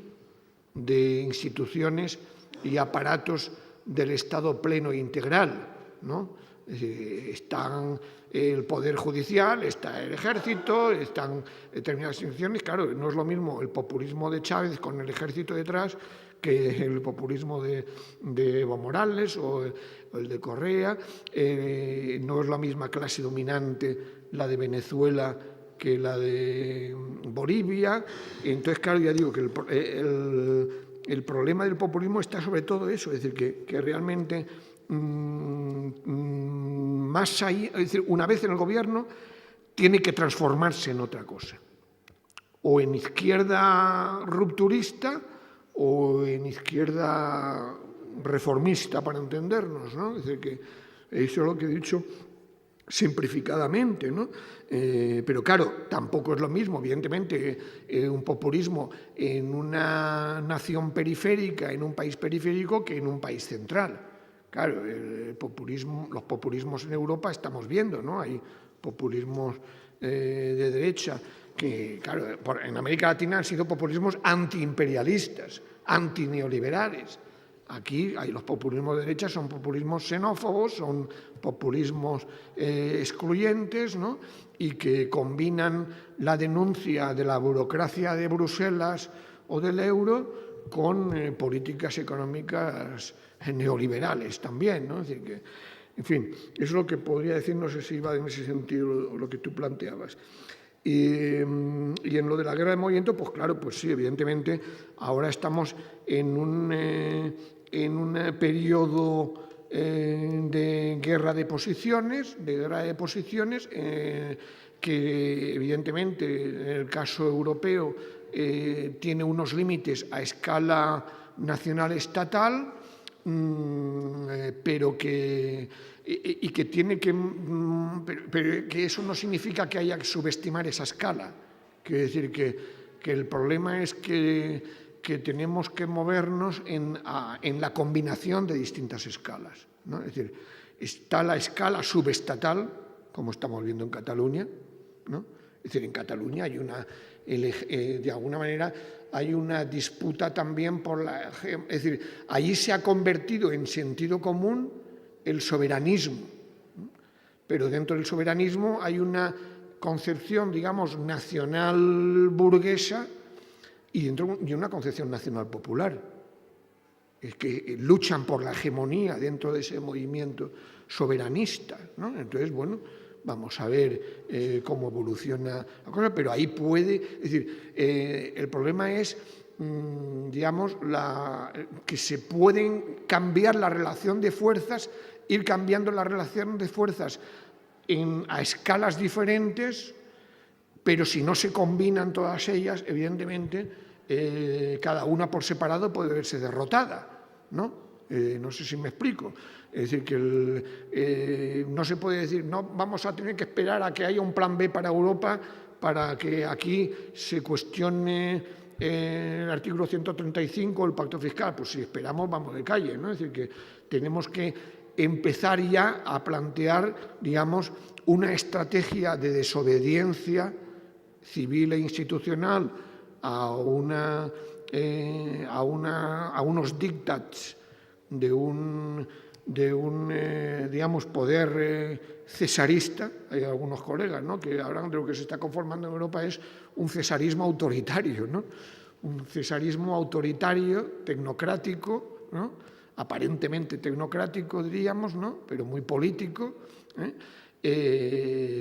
de instituciones y aparatos del Estado pleno e integral, ¿no? Están el Poder Judicial, está el Ejército, están determinadas instituciones. Claro, no es lo mismo el populismo de Chávez con el Ejército detrás que el populismo de Evo Morales o el de Correa. No es la misma clase dominante la de Venezuela que la de Bolivia. Entonces, claro, ya digo que el problema del populismo está sobre todo eso, es decir, que realmente más ahí, es decir, una vez en el gobierno, tiene que transformarse en otra cosa, o en izquierda rupturista o en izquierda reformista, para entendernos, ¿no? Es decir, que eso es lo que he dicho simplificadamente, ¿no? Pero claro, tampoco es lo mismo, evidentemente, un populismo en una nación periférica, en un país periférico, que en un país central. Claro, los populismos en Europa estamos viendo, ¿no? Hay populismos de derecha que, claro, en América Latina han sido populismos antiimperialistas, antineoliberales. Aquí los populismos de derecha son populismos xenófobos, son populismos excluyentes, ¿no? Y que combinan la denuncia de la burocracia de Bruselas o del euro con políticas económicas neoliberales también, ¿no? Es decir, que, en fin, eso es lo que podría decir, no sé si iba en ese sentido lo que tú planteabas. Y en lo de la guerra de movimiento, pues claro, pues sí, evidentemente, ahora estamos en en un periodo de guerra de posiciones, que evidentemente en el caso europeo tiene unos límites a escala nacional estatal, pero que eso no significa que haya que subestimar esa escala. Quiero decir que el problema es que tenemos que movernos en la combinación de distintas escalas, ¿no? Es decir, está la escala subestatal, como estamos viendo en Cataluña, ¿no? Es decir, en Cataluña hay de alguna manera hay una disputa también es decir, allí se ha convertido en sentido común el soberanismo, ¿no? Pero dentro del soberanismo hay una concepción, digamos, nacional burguesa y una concepción nacional popular. Es que luchan por la hegemonía dentro de ese movimiento soberanista, ¿no? Entonces, bueno, vamos a ver cómo evoluciona la cosa, pero ahí es decir, el problema es, digamos, que se pueden cambiar la relación de fuerzas, ir cambiando la relación de fuerzas a escalas diferentes, pero si no se combinan todas ellas, evidentemente, cada una por separado puede verse derrotada, ¿no? No sé si me explico. Es decir, que no se puede decir, no, vamos a tener que esperar a que haya un plan B para Europa para que aquí se cuestione el artículo 135, el pacto fiscal. Pues si esperamos, vamos de calle, ¿no? Es decir, que tenemos que empezar ya a plantear, digamos, una estrategia de desobediencia civil e institucional a unos dictats de un digamos, poder cesarista. Hay algunos colegas, ¿no?, que hablan de lo que se está conformando en Europa es un cesarismo autoritario, ¿no? Un cesarismo autoritario, tecnocrático, ¿no?, aparentemente tecnocrático, diríamos, ¿no?, pero muy político,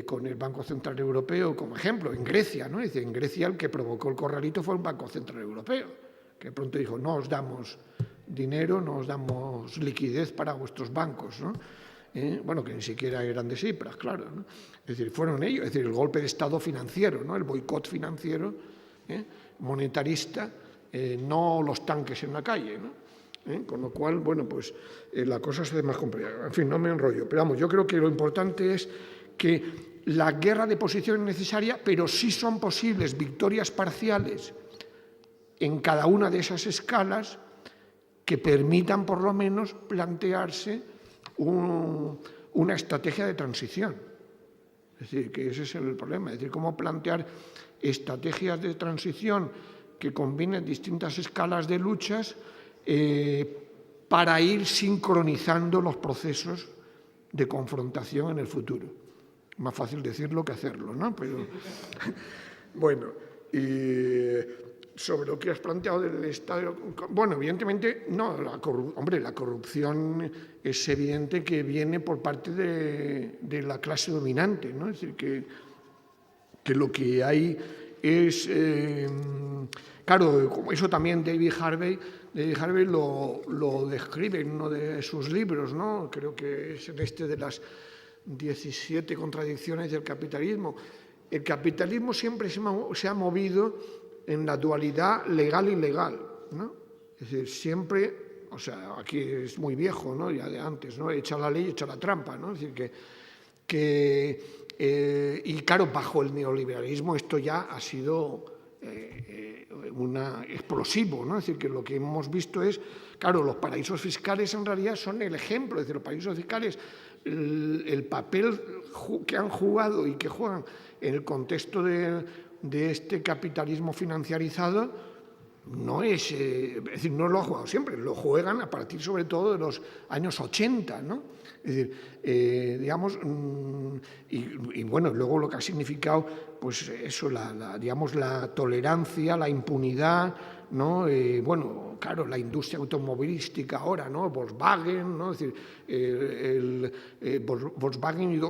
con el Banco Central Europeo como ejemplo, en Grecia, ¿no? Es decir, en Grecia el que provocó el corralito fue el Banco Central Europeo, que de pronto dijo, no os damos dinero, no os damos liquidez para vuestros bancos, ¿no? Bueno, que ni siquiera eran de Tsipras, claro, ¿no? Es decir, fueron ellos, es decir, el golpe de Estado financiero, ¿no?, el boicot financiero, monetarista, no los tanques en la calle, ¿no? Con lo cual, bueno, pues la cosa se hace más complicada. En fin, no me enrollo, pero vamos, yo creo que lo importante es que la guerra de posición es necesaria, pero sí son posibles victorias parciales en cada una de esas escalas que permitan por lo menos plantearse una estrategia de transición. Es decir, que ese es el problema, es decir, cómo plantear estrategias de transición que combinen distintas escalas de luchas para ir sincronizando los procesos de confrontación en el futuro. Más fácil decirlo que hacerlo, ¿no? Pero, bueno, sobre lo que has planteado del Estado, bueno, evidentemente, no, la corrupción es evidente que viene por parte de la clase dominante, ¿no? Es decir, que lo que hay es, claro, eso también David Harvey lo describe en uno de sus libros, ¿no? Creo que es en de las 17 contradicciones del capitalismo. El capitalismo siempre se ha movido en la dualidad legal-ilegal, ¿no? Es decir, siempre, o sea, aquí es muy viejo, ¿no?, ya de antes, ¿no?, echa la ley, echa la trampa, ¿no? Es decir, y claro, bajo el neoliberalismo esto ya ha sido explosivo, ¿no? Es decir, que lo que hemos visto es, claro, los paraísos fiscales en realidad son el ejemplo, es decir, los paraísos fiscales, el papel que han jugado y que juegan en el contexto de este capitalismo financiarizado no es decir, no lo ha jugado siempre, lo juegan a partir sobre todo de los años 80, ¿no? Es decir, digamos, y bueno, luego lo que ha significado, pues eso, digamos, la tolerancia, la impunidad, ¿no? Bueno, claro, la industria automovilística ahora, ¿no? Volkswagen, ¿no? Es decir, Volkswagen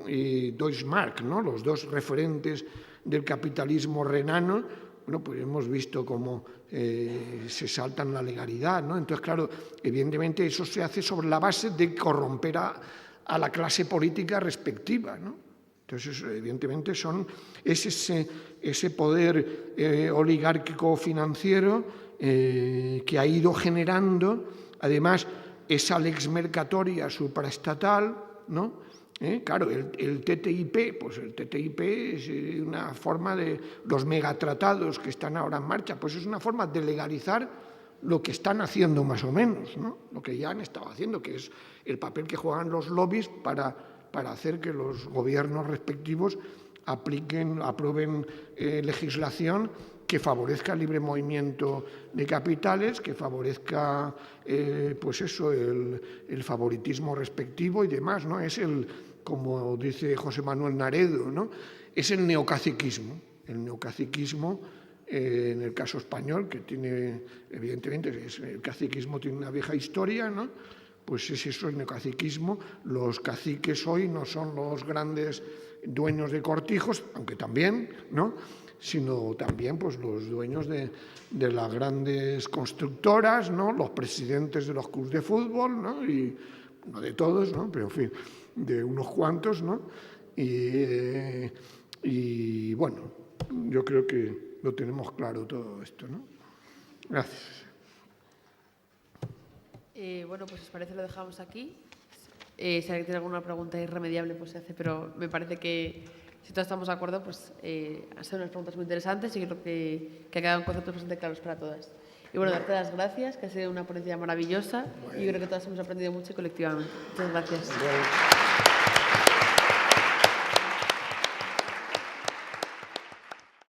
y Deutsche Mark, ¿no?, los dos referentes del capitalismo renano, bueno, pues hemos visto cómo se saltan la legalidad, ¿no? Entonces, claro, evidentemente eso se hace sobre la base de corromper a la clase política respectiva, ¿no? Entonces, evidentemente, es ese poder oligárquico financiero que ha ido generando, además, esa lex mercatoria supraestatal, ¿no? Claro, el TTIP, pues el TTIP es una forma de los megatratados que están ahora en marcha, pues es una forma de legalizar lo que están haciendo más o menos, ¿no? Lo que ya han estado haciendo, que es el papel que juegan los lobbies para hacer que los gobiernos respectivos aprueben legislación que favorezca el libre movimiento de capitales, que favorezca pues eso, el favoritismo respectivo y demás, ¿no? Es como dice José Manuel Naredo, ¿no? Es el neocaciquismo. El neocaciquismo, en el caso español, que tiene, evidentemente, el caciquismo tiene una vieja historia, ¿no? Pues es eso, el neocaciquismo. Los caciques hoy no son los grandes dueños de cortijos, aunque también, ¿no? Sino también pues, los dueños de las grandes constructoras, ¿no? Los presidentes de los clubes de fútbol, ¿no? Y no de todos, ¿no? Pero en fin, de unos cuantos, ¿no? Y bueno, yo creo que lo tenemos claro todo esto, ¿no? Gracias. Bueno, pues si os parece lo dejamos aquí. Si alguien tiene alguna pregunta irremediable, pues se hace, pero me parece que si todos estamos de acuerdo, pues han sido unas preguntas muy interesantes y creo que ha quedado un concepto bastante claros para todas. Y bueno, darte las gracias, que ha sido una ponencia maravillosa y yo creo que todas hemos aprendido mucho colectivamente. Muchas gracias.